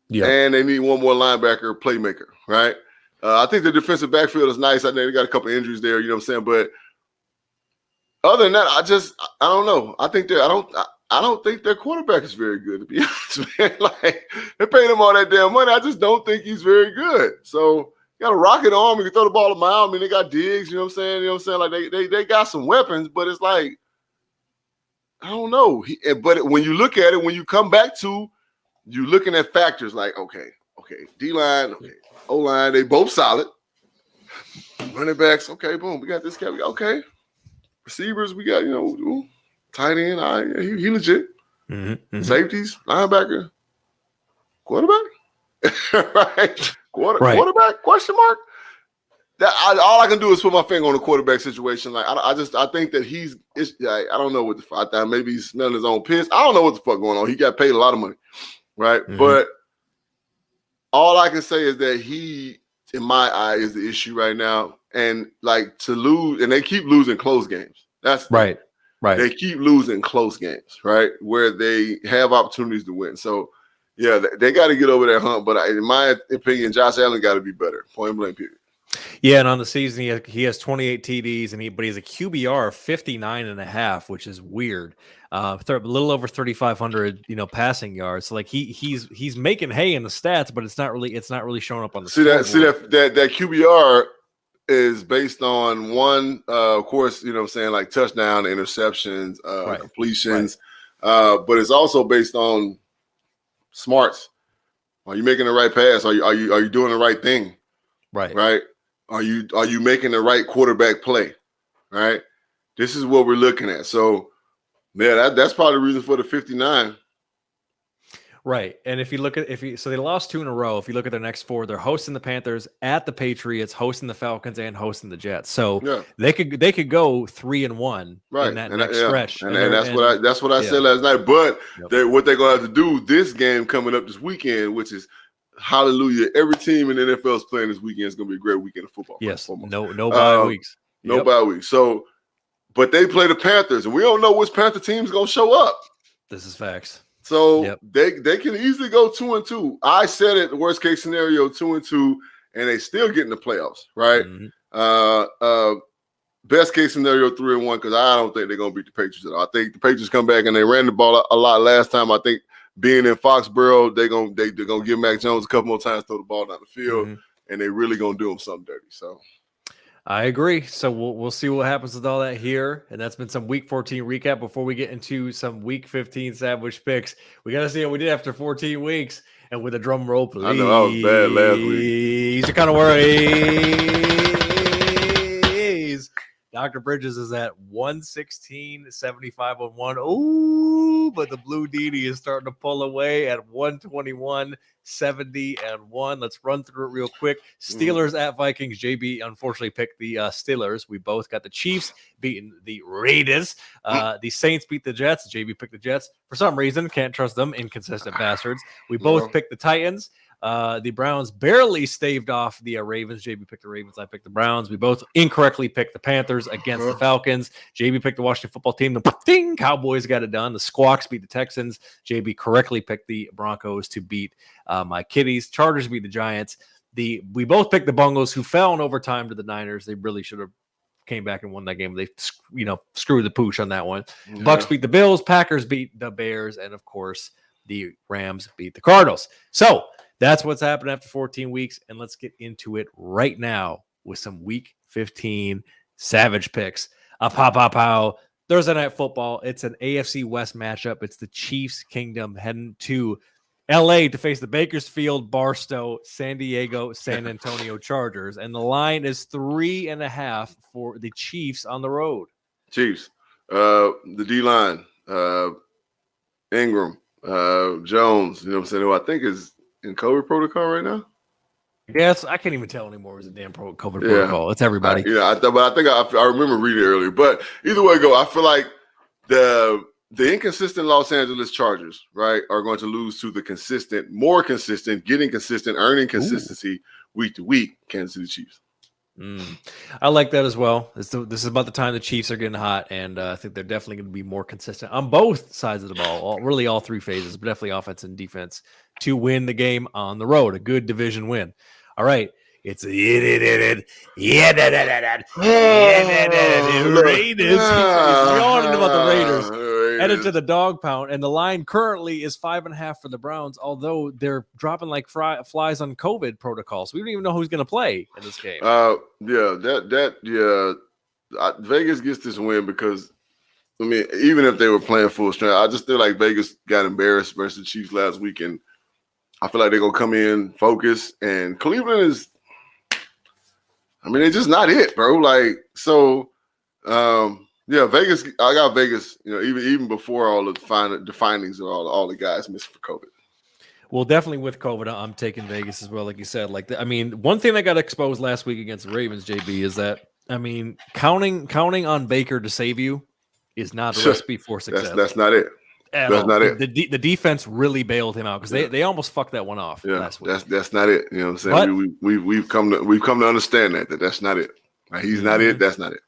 Yeah. And they need one more linebacker playmaker, right? I think the defensive backfield is nice. I think they got a couple injuries there, you know what I'm saying? But other than that, I don't know. I don't think their quarterback is very good, to be honest, man. Like, they paid him all that damn money. I just don't think he's very good. So you got a rocket arm. You can throw the ball a mile. I mean, they got Diggs, you know what I'm saying? You know what I'm saying? Like, they got some weapons, but it's like, I don't know. But when you look at it, when you come back to, you're looking at factors like, okay, D-line, okay, O-line, they both solid. Running backs, okay, boom, we got this guy. Okay. Receivers, we got, tight end, he legit. Mm-hmm. Safeties, linebacker, quarterback, right? Quarterback? Question mark. all I can do is put my finger on the quarterback situation. Like I think that I don't know what the fuck. Maybe he's smelling his own piss. I don't know what the fuck going on. He got paid a lot of money, right? Mm-hmm. But all I can say is that he, in my eye, is the issue right now. And like to lose, and they keep losing close games. That's right. Right. They keep losing close games, right? Where they have opportunities to win. So, yeah, they got to get over that hump. But in my opinion, Josh Allen got to be better. Point blank, period. Yeah, and on the season, he has 28 TDs, but he has a QBR of 59.5, which is weird. A little over 3,500, passing yards. So like he's making hay in the stats, but it's not really showing up on the scoreboard. That QBR is based on one, of course, like touchdown, interceptions, right. completions, right. But it's also based on smarts. Are you making the right pass? Are you doing the right thing? Right. Right. Are you making the right quarterback play? Right. This is what we're looking at. So, yeah, that's probably the reason for the 59. Right. And if you look at so they lost 2 in a row. If you look at their next 4, they're hosting the Panthers, at the Patriots, hosting the Falcons, and hosting the Jets. So they could go 3-1 right. in that next stretch. And that's what I said last night. But what they're gonna have to do this game coming up this weekend, which is hallelujah, every team in the NFL is playing this weekend. Is gonna be a great weekend of football. Yes. No bye weeks. No bye weeks. So but they play the Panthers, and we don't know which Panther team's gonna show up. This is facts. So they can easily go 2-2. I said it, the worst case scenario, 2-2, and they still get in the playoffs, right? Mm-hmm. Best case scenario, 3-1, because I don't think they're gonna beat the Patriots at all. I think the Patriots come back and they ran the ball a lot last time. I think being in Foxborough, they're gonna give Mac Jones a couple more times, throw the ball down the field, and they really gonna do him something dirty. So I agree. So we'll see what happens with all that here. And that's been some Week 14 recap. Before we get into some Week 15 sandwich picks, we got to see what we did after 14 weeks. And with a drum roll, please. I know I was bad last week. You're kind of worried. Dr. Bridges is at 116.75 on one. Ooh, but the Blue Didi is starting to pull away at 121.70 Let's run through it real quick. Steelers at Vikings. JB unfortunately picked the Steelers. We both got the Chiefs beating the Raiders. The Saints beat the Jets. JB picked the Jets. For some reason, can't trust them. Inconsistent bastards. We both picked the Titans. The Browns barely staved off the Ravens. JB picked the Ravens. I picked the Browns. We both incorrectly picked the Panthers against the Falcons. JB picked the Washington football team. The Cowboys got it done. The Squawks beat the Texans. JB correctly picked the Broncos to beat my Kitties. Chargers beat the Giants. We both picked the Bungles, who fell in overtime to the Niners. They really should have came back and won that game. They screwed the pooch on that one. Yeah. Bucks beat the Bills. Packers beat the Bears. And, of course, the Rams beat the Cardinals. So that's what's happened after 14 weeks, and let's get into it right now with some Week 15 Savage picks. Pow. Thursday Night Football. It's an AFC West matchup. It's the Chiefs Kingdom heading to L.A. to face the Bakersfield, Barstow, San Diego, San Antonio Chargers, and the line is 3.5 for the Chiefs on the road. Chiefs. The D-line. Ingram. Jones. You know what I'm saying? Who I think is in COVID protocol right now? Yes, I can't even tell anymore. It's a damn COVID protocol. It's everybody. I remember reading it earlier. But either way go, I feel like the inconsistent Los Angeles Chargers, right, are going to lose to the consistent, more consistent, getting consistent, earning consistency week to week Kansas City Chiefs. I like that as well. This is about the time the Chiefs are getting hot, and I think they're definitely going to be more consistent on both sides of the ball, really all three phases, but definitely offense and defense to win the game on the road, a good division win. All right, it's Raiders. We all know about the Raiders. Headed to the dog pound, and the line currently is 5.5 for the Browns, although they're dropping like flies on COVID protocols. We don't even know who's going to play in this game. Vegas gets this win because, even if they were playing full strength, I just feel like Vegas got embarrassed versus the Chiefs last week, and I feel like they're going to come in focused, and Cleveland is, they're just not it, bro. Vegas. I got Vegas. Even before all of the findings of all the guys missing for COVID. Well, definitely with COVID, I'm taking Vegas as well. Like you said, one thing that got exposed last week against the Ravens, JB, is that counting on Baker to save you is not a recipe for success. That's not it. That's not it. The defense really bailed him out because they almost fucked that one off last week. That's not it. You know what I'm saying? But we've come to understand that's not it. He's not it. That's not it.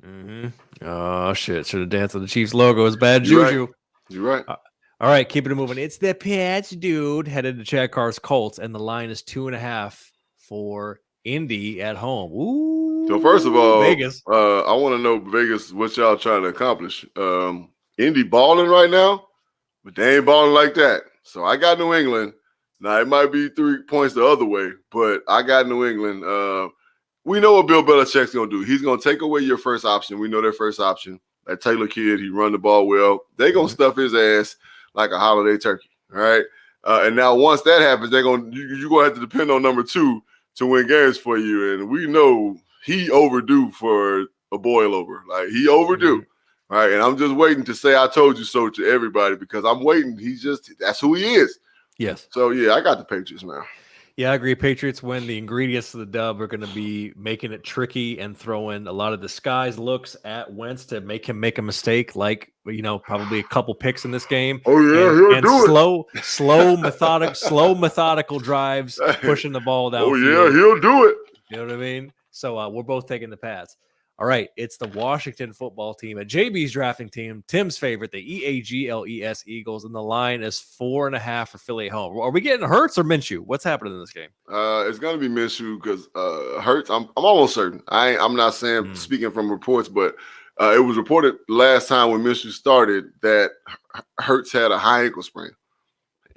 Mm-hmm. Oh shit! Should have danced with the Chiefs logo. It's bad juju. You're right. All right, keep it moving. It's the Pats, dude. Headed to Chad Carr's Colts, and the line is 2.5 for Indy at home. Ooh. So first of all, Vegas. I want to know Vegas what y'all trying to accomplish. Indy balling right now, but they ain't balling like that. So I got New England. Now it might be 3 points the other way, but I got New England. We know what Bill Belichick's gonna do. He's gonna take away your first option. We know their first option. That Taylor kid, he run the ball well. They gonna stuff his ass like a holiday turkey. All right. And now once that happens, you're gonna have to depend on number 2 to win games for you. And we know he overdue for a boil over. Like he overdue. Mm-hmm. Right. And I'm just waiting to say I told you so to everybody because I'm waiting. That's who he is. Yes. So yeah, I got the Patriots now. Yeah, I agree. Patriots win. The ingredients to the dub are going to be making it tricky and throwing a lot of disguised looks at Wentz to make him make a mistake, like probably a couple picks in this game. Oh yeah, and slow methodical drives, pushing the ball down. Oh yeah, he'll do it. You know what I mean? So we're both taking the Pats. All right, it's the Washington football team, at JB's drafting team, Tim's favorite, the Eagles, Eagles, and the line is 4.5 for Philly at home. Are we getting Hurts or Minshew? What's happening in this game? It's gonna be Minshew because Hurts. I'm almost certain. I'm not saying speaking from reports, but it was reported last time when Minshew started that Hurts had a high ankle sprain.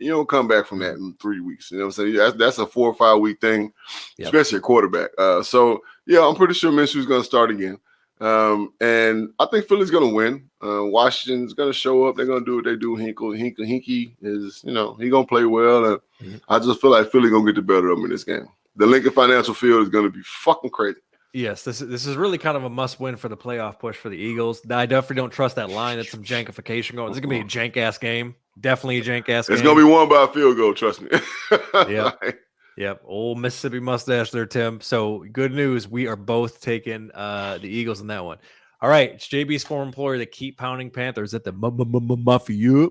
You don't come back from that in 3 weeks. You know what I'm saying? That's a 4 or 5 week thing, especially a quarterback. So, yeah, I'm pretty sure Minshew's going to start again. And I think Philly's going to win. Washington's going to show up. They're going to do what they do. Hinky is, he's going to play well. And I just feel like Philly going to get the better of them in this game. The Lincoln Financial Field is going to be fucking crazy. Yes, this is really kind of a must-win for the playoff push for the Eagles. I definitely don't trust that line. That's some jankification going. This is going to be a jank-ass game. Definitely a jank-ass game. It's going to be won by a field goal, trust me. Yep. Old Mississippi mustache there, Tim. So good news. We are both taking the Eagles in that one. All right. It's JB's former employer that keep pounding Panthers at the Mafia,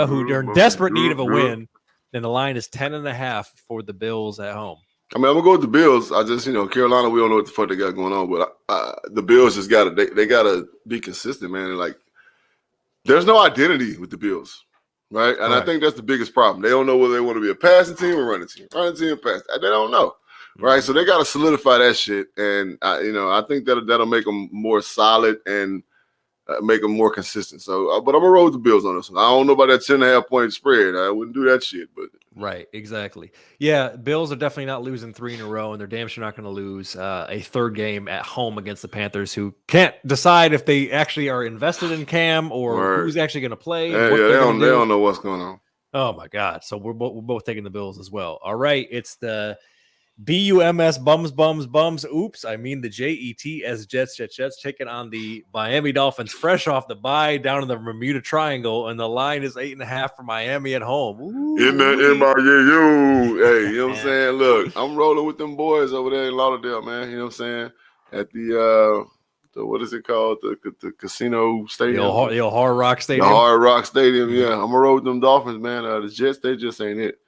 who are in desperate need of a win. And the line is 10.5 for the Bills at home. I mean, I'm gonna go with the Bills. I just, Carolina, we don't know what the fuck they got going on, but the Bills just they gotta be consistent, man. And like, there's no identity with the Bills, right? And I think that's the biggest problem. They don't know whether they want to be a passing team or running team, pass. They don't know, right? So they gotta solidify that shit, and I think that'll make them more solid and make them more consistent. So, but I'm gonna roll with the Bills on this one. I don't know about that 10.5 point spread. I wouldn't do that shit, but. Right, exactly. Yeah, Bills are definitely not losing 3 in a row, and they're damn sure not going to lose a third game at home against the Panthers, who can't decide if they actually are invested in Cam or who's actually going to play. They don't know what's going on. Oh my God! So we're both taking the Bills as well. All right, it's the BUMS bums. Oops, I mean the JETS Jets taking on the Miami Dolphins, fresh off the bye down in the Bermuda Triangle, and the line is 8.5 for Miami at home. Ooh. In my hey, you know what I'm saying? Look, I'm rolling with them boys over there in Lauderdale, man. You know what I'm saying? At the what is it called? The casino stadium, the Hard Rock Stadium. The Hard Rock Stadium. Yeah, I'm gonna roll with them Dolphins, man. The Jets, they just ain't it.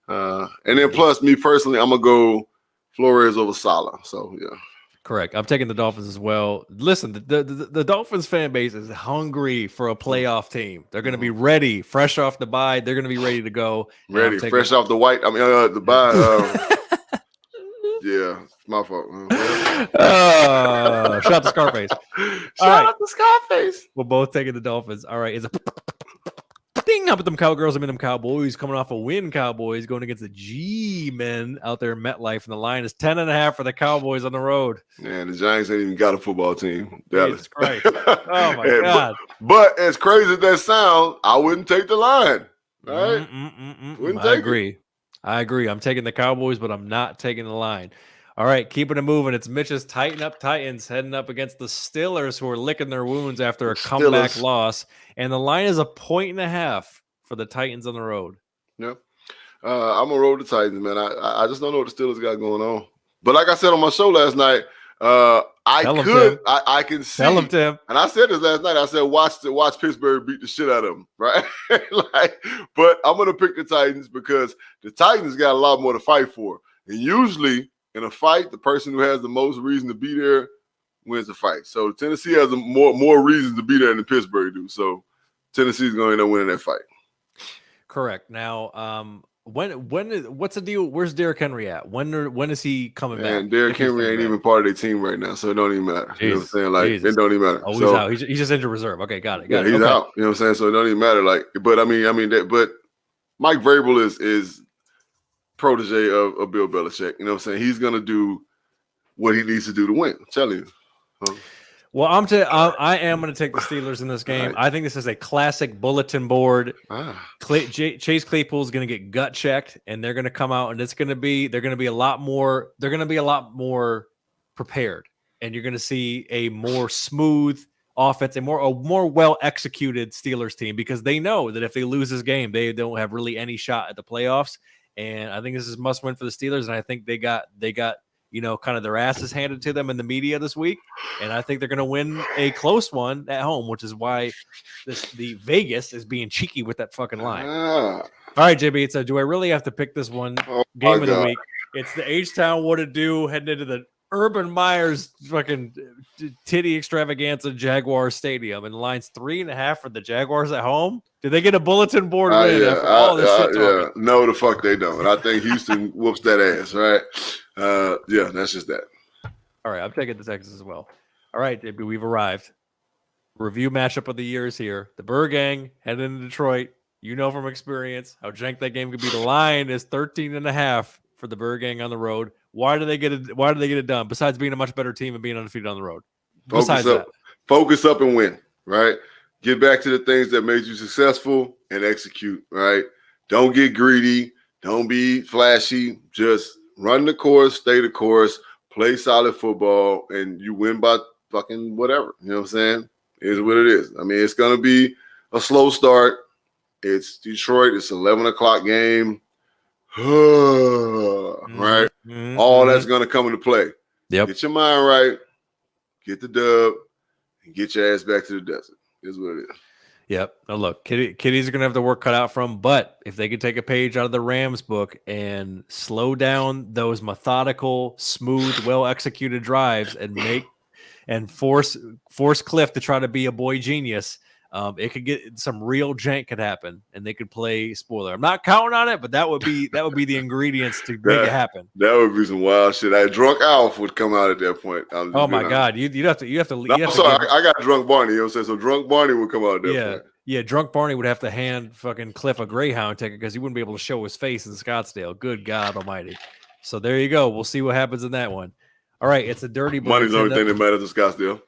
And then plus me personally, I'm gonna go Flores over Salah. So yeah, correct. I'm taking the Dolphins as well. Listen, the Dolphins fan base is hungry for a playoff team. They're gonna be ready, fresh off the bye. They're gonna be ready to go. Ready, fresh off the white. The bye. Yeah, it's my fault. Shout out to Scarface. Shout out to Scarface. We're both taking the Dolphins. All right, it's a ding up at them Cowgirls. I mean them Cowboys coming off a win. Cowboys going against the G-men out there in MetLife, and the line is 10.5 for the Cowboys on the road. Man, the Giants ain't even got a football team. Jesus Christ! Oh my God! But as crazy as that sounds, I wouldn't take the line. Right? I agree. I'm taking the Cowboys, but I'm not taking the line. All right, keeping it moving. It's Mitch's Tighten Up Titans heading up against the Steelers, who are licking their wounds after a comeback loss. And the line is 1.5 for the Titans on the road. Yep. I'm gonna roll the Titans, man. I just don't know what the Steelers got going on. But like I said on my show last night, I can see. Tell him, Tim. And I said this last night. I said watch Pittsburgh beat the shit out of them, right? But I'm gonna pick the Titans because the Titans got a lot more to fight for. And usually in a fight, the person who has the most reason to be there wins the fight. So Tennessee has more reasons to be there than Pittsburgh do. So Tennessee's going to end up winning that fight. Correct. Now, what's the deal? Where's Derrick Henry at? When is he coming back? And Derrick Henry ain't even part of their team right now, so it don't even matter. You know what I'm saying? Like, it don't even matter. Oh, he's out. He's just injured reserve. Okay, got it. He's out. You know what I'm saying? So it don't even matter. Like, but but Mike Vrabel is protege of Bill Belichick. You know what I'm saying? He's gonna do what he needs to do to win. I'm telling you. Well, I am going to take the Steelers in this game. Right. I think this is a classic bulletin board. Chase Claypool is going to get gut checked, and they're going to come out, and they're going to be a lot more prepared, and you're going to see a more smooth offense, a more well executed Steelers team, because they know that if they lose this game, they don't have really any shot at the playoffs. And I think this is must win for the Steelers, and I think they got kind of their asses handed to them in the media this week. And I think they're going to win a close one at home, which is why the Vegas is being cheeky with that fucking line. All right, JB, so do I really have to pick this one game of the week? It's the H-Town What It Do heading into the Urban Meyer's fucking titty extravaganza Jaguar Stadium, and the line's 3.5 for the Jaguars at home. Did they get a bulletin board win after all this shit talking? No, the fuck they don't. And I think Houston whoops that ass, right? That's just that. All right, I'm taking the Texans as well. All right, JB, we've arrived. Review matchup of the year is here. The Burr Gang heading into Detroit. You know from experience how jank that game could be. The line is 13.5 for the Burr Gang on the road. Why do they get it done? Besides being a much better team and being undefeated on the road. Focus up and win, right? Get back to the things that made you successful and execute, right? Don't get greedy. Don't be flashy. Just run the course, stay the course, play solid football, and you win by fucking whatever. You know what I'm saying? It is what it is. I mean, it's going to be a slow start. It's Detroit. It's an 11 o'clock game. Right? Mm-hmm. All that's going to come into play. Yep. Get your mind right. Get the dub. And get your ass back to the desert. Is what it is. Yep. Now look, Kitties are going to have the work cut out for them, but if they could take a page out of the Rams book and slow down those methodical, smooth, well-executed drives and force Cliff to try to be a boy genius, it could get some real jank could happen, and they could play spoiler. I'm not counting on it, but that would be the ingredients to make it happen. That would be some wild shit. Drunk Alf would come out at that point. Oh my God, you'd have to. I'm sorry, I got Drunk Barney. You know what I'm saying? So Drunk Barney would come out at that point. Yeah, Drunk Barney would have to hand fucking Cliff a Greyhound ticket because he wouldn't be able to show his face in Scottsdale. Good God Almighty! So there you go. We'll see what happens in that one. All right, it's a Dirty Birds. Money's the only thing that matters in Scottsdale.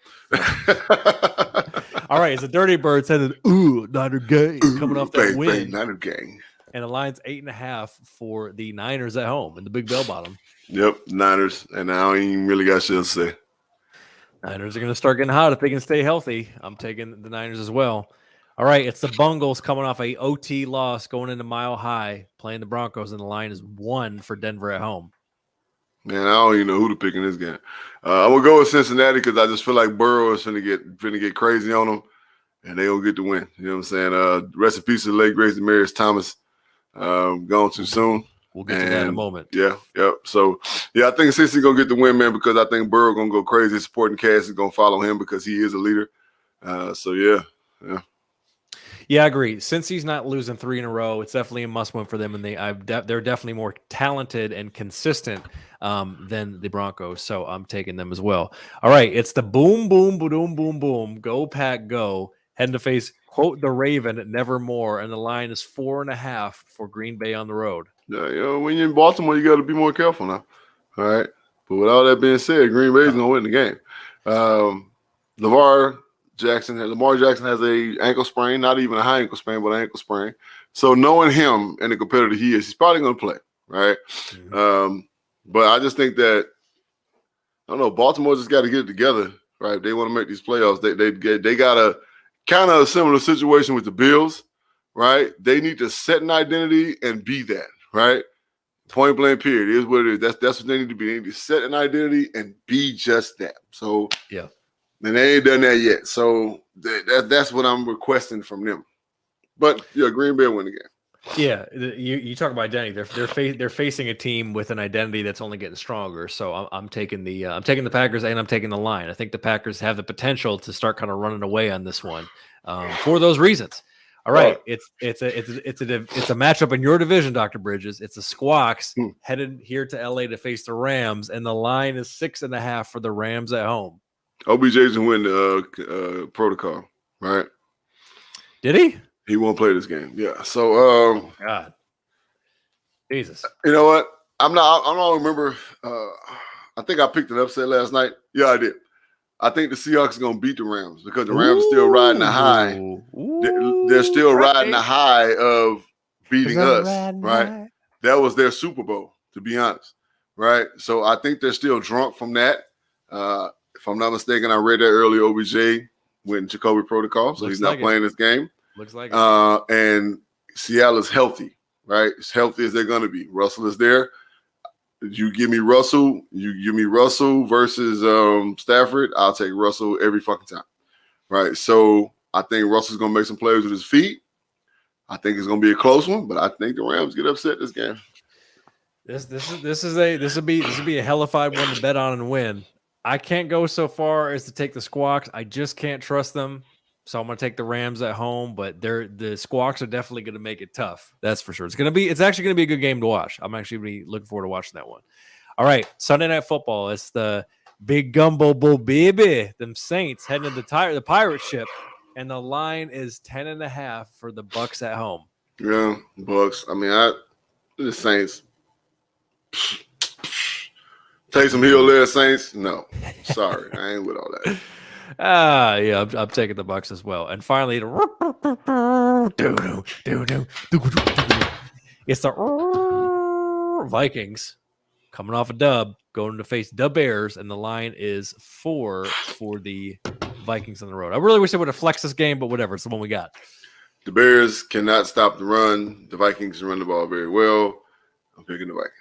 All right, it's a Dirty Birds headed. Niner gang coming off that win. Niner gang. And the line's 8.5 for the Niners at home in the Big Bell Bottom. Yep, Niners, and I don't even really got shit to say. Niners are going to start getting hot if they can stay healthy. I'm taking the Niners as well. All right, it's the Bungles coming off a OT loss going into Mile High, playing the Broncos, and the line is 1 for Denver at home. Man, I don't even know who to pick in this game. I'm gonna go with Cincinnati because I just feel like Burrow is finna get crazy on them, and they gonna get the win. You know what I'm saying? Rest in peace to the late great Demarius Thomas. Gone too soon. We'll get to that in a moment. Yeah. So I think Cincy's gonna get the win, man, because I think Burrow gonna go crazy. His supporting cast is gonna follow him because he is a leader. Yeah, I agree. Since he's not losing 3 in a row, it's definitely a must-win for them, and they're definitely more talented and consistent than the Broncos. So I'm taking them as well. All right, it's the boom, boom, boom, boom, boom. Go Pack, go. Heading to face quote the Raven at Nevermore, and the line is 4.5 for Green Bay on the road. Yeah, when you're in Baltimore, you got to be more careful now. All right, but with all that being said, Green Bay's gonna win the game. Lamar Jackson has a ankle sprain, not even a high ankle sprain, but an ankle sprain. So knowing him and the competitor he is, he's probably going to play, right? Mm-hmm. But I just think that, I don't know, Baltimore just got to get it together, right? They want to make these playoffs. They got a kind of a similar situation with the Bills, right? They need to set an identity and be that, right? Point blank period. It is what it is. That's what they need to be. They need to set an identity and be just that. So yeah. And they ain't done that yet. So that's what I'm requesting from them. But yeah, Green Bay win the game. Yeah, you talk about identity. They're facing a team with an identity that's only getting stronger. So I'm taking the Packers and I'm taking the line. I think the Packers have the potential to start kind of running away on this one for those reasons. All right, it's a matchup in your division, Dr. Bridges. It's the Squawks headed here to LA to face the Rams, and the line is 6.5 for the Rams at home. OBJ's win the protocol, right? Did he? He won't play this game. Yeah. So God. Jesus. You know what? I don't remember. I think I picked an upset last night. Yeah, I did. I think the Seahawks are gonna beat the Rams because the Rams are still riding the high. They're still riding the high of beating us, right? That was their Super Bowl, to be honest. Right. So I think they're still drunk from that. If I'm not mistaken, I read that earlier. OBJ went in Jacoby protocol, so he's not playing this game. Looks like and Seattle is healthy, right? As healthy as they're going to be. Russell is there. You give me Russell. You give me Russell versus Stafford. I'll take Russell every fucking time, right? So I think Russell's going to make some plays with his feet. I think it's going to be a close one, but I think the Rams get upset this game. This will be a hellified one to bet on and win. I can't go so far as to take the Squawks. I just can't trust them. So I'm going to take the Rams at home, but the Squawks are definitely going to make it tough. That's for sure. It's actually going to be a good game to watch. I'm actually looking forward to watching that one. All right, Sunday Night Football. It's the big gumbo bull baby. Them Saints heading to the pirate ship, and the line is 10.5 for the Bucks at home. Yeah, Bucks. I mean, the Saints. Take some heel there, Saints. No, sorry, I ain't with all that. Yeah, I'm taking the Bucks as well. And finally, it's the Vikings coming off a dub, going to face the Bears, and the line is 4 for the Vikings on the road. I really wish they would have flexed this game, but whatever. It's the one we got. The Bears cannot stop the run. The Vikings run the ball very well. I'm picking the Vikings.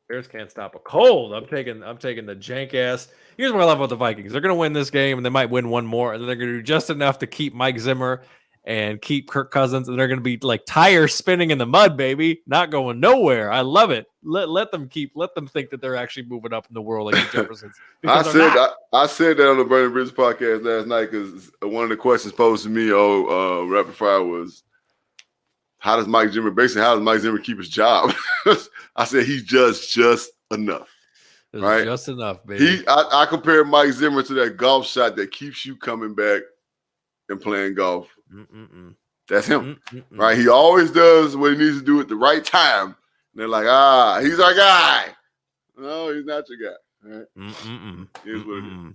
Bears can't stop a cold. I'm taking the jank ass. Here's what I love about the Vikings. They're going to win this game, and they might win one more, and then they're going to do just enough to keep Mike Zimmer and keep Kirk Cousins, and they're going to be like tires spinning in the mud, baby, not going nowhere. I love it. Let them think that they're actually moving up in the world like the Jeffersons. I said that on the Burning Bridge podcast last night because one of the questions posed to me rapid fire was, how does Mike Zimmer keep his job? I said he does just enough. Right? Just enough, baby. I compare Mike Zimmer to that golf shot that keeps you coming back and playing golf. That's him. Right? He always does what he needs to do at the right time. And they're like, he's our guy. No, he's not your guy. Right? Here's what it is.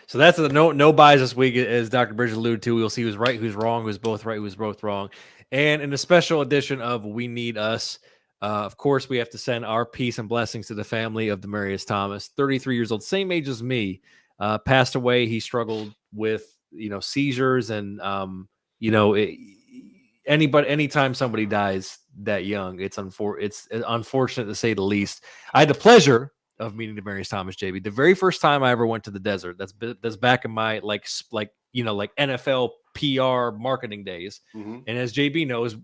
So that's the no buys this week, as Dr. Bridges alluded to. We'll see who's right, who's wrong, who's both right, who's both wrong. And in a special edition of We Need Us, of course, we have to send our peace and blessings to the family of Demaryius Thomas, 33 years old, same age as me, passed away. He struggled with, seizures and, anytime somebody dies that young, it's unfortunate to say the least. I had the pleasure of meeting Demaryius Thomas, JB. The very first time I ever went to the desert, that's back in my like NFL PR marketing days. And as JB knows,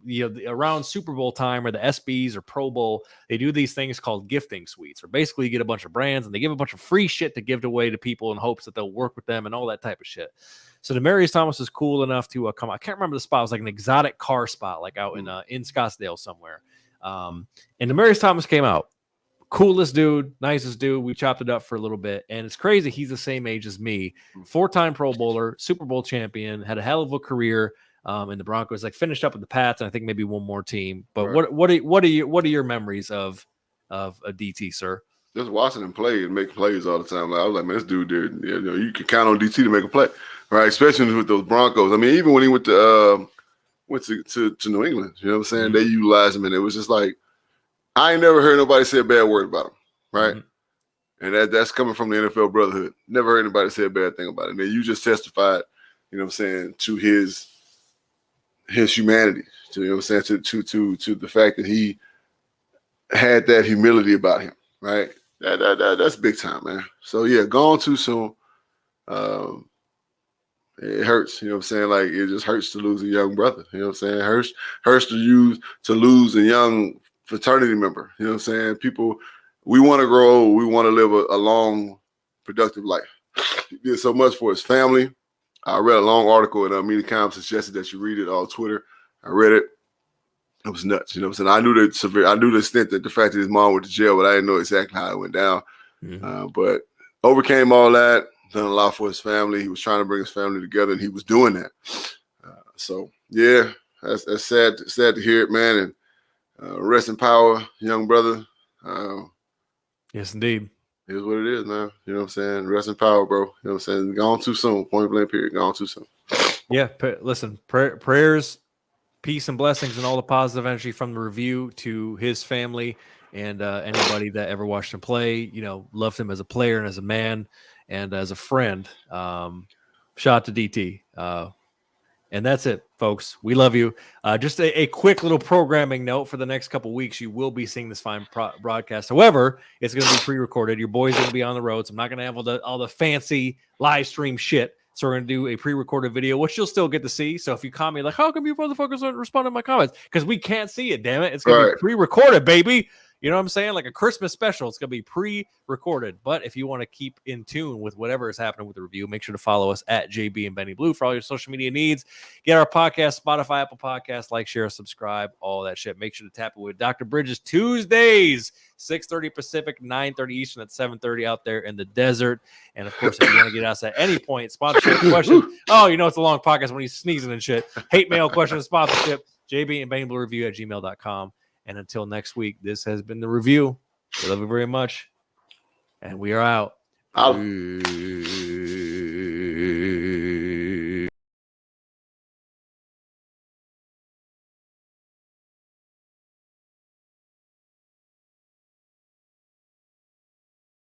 around Super Bowl time or the SBs or Pro Bowl, they do these things called gifting suites, or basically you get a bunch of brands and they give a bunch of free shit to give away to people in hopes that they'll work with them and all that type of shit. So Demaryius Thomas was cool enough to come. I can't remember the spot. It was like an exotic car spot, like out in Scottsdale somewhere. And Demaryius Thomas came out. Coolest dude, nicest dude. We chopped it up for a little bit. And it's crazy. He's the same age as me. 4-time Pro Bowler, Super Bowl champion, had a hell of a career in the Broncos. Like finished up with the Pats, and I think maybe one more team. But right. What are your memories of a DT, sir? Just watching him play and make plays all the time. I was like, man, this dude did. You can count on DT to make a play, right? Especially with those Broncos. I mean, even when he went to New England, you know what I'm saying? They utilized him, and it was just like, I ain't never heard nobody say a bad word about him, right? And that's coming from the NFL brotherhood. Never heard anybody say a bad thing about him. And you just testified, you know what I'm saying, to his humanity, to, you know what I'm saying, to the fact that he had that humility about him, right? That's big time, man. So yeah, gone too soon. It hurts, you know what I'm saying? Like, it just hurts to lose a young brother, you know what I'm saying? Hurts to lose a young fraternity member, you know what I'm saying? People, we want to grow old. We want to live a long, productive life. He did so much for his family. I read a long article and Media Com suggested that you read it on Twitter. I read it. It was nuts, you know what I'm saying? I knew the extent that the fact that his mom went to jail, but I didn't know exactly how it went down. Mm-hmm. But overcame all that. Done a lot for his family. He was trying to bring his family together, and he was doing that. So yeah, that's sad to hear it, man. And rest in power, young brother. Yes, indeed. Here's what it is, man. You know what I'm saying? Rest in power, bro. You know what I'm saying? Gone too soon. Point blank period. Gone too soon. Yeah. Listen, prayers, peace, and blessings, and all the positive energy from the review to his family and anybody that ever watched him play. You know, loved him as a player and as a man. And as a friend, shout out to DT. And that's it, folks. We love you. Just a quick little programming note for the next couple of weeks. You will be seeing this fine broadcast. However, it's going to be pre-recorded. Your boy's going to be on the road, so I'm not going to have all the fancy live stream shit. So we're going to do a pre-recorded video, which you'll still get to see. So if you comment like, how come you motherfuckers don't respond to my comments? Because we can't see it, damn it. It's going to be pre-recorded, baby. You know what I'm saying? Like a Christmas special. It's going to be pre-recorded. But if you want to keep in tune with whatever is happening with the review, make sure to follow us at JB and Benny Blue for all your social media needs. Get our podcast, Spotify, Apple Podcasts, like, share, subscribe, all that shit. Make sure to tap it with Dr. Bridges Tuesdays, 6:30 Pacific, 9:30 Eastern at 7:30 out there in the desert. And of course, if you want to get us at any point, sponsorship question. Oh, you know, it's a long podcast when he's sneezing and shit. Hate mail, question, sponsorship, JB and Benny Blue Review at gmail.com. And until next week, this has been the review. We love you very much. And we are out.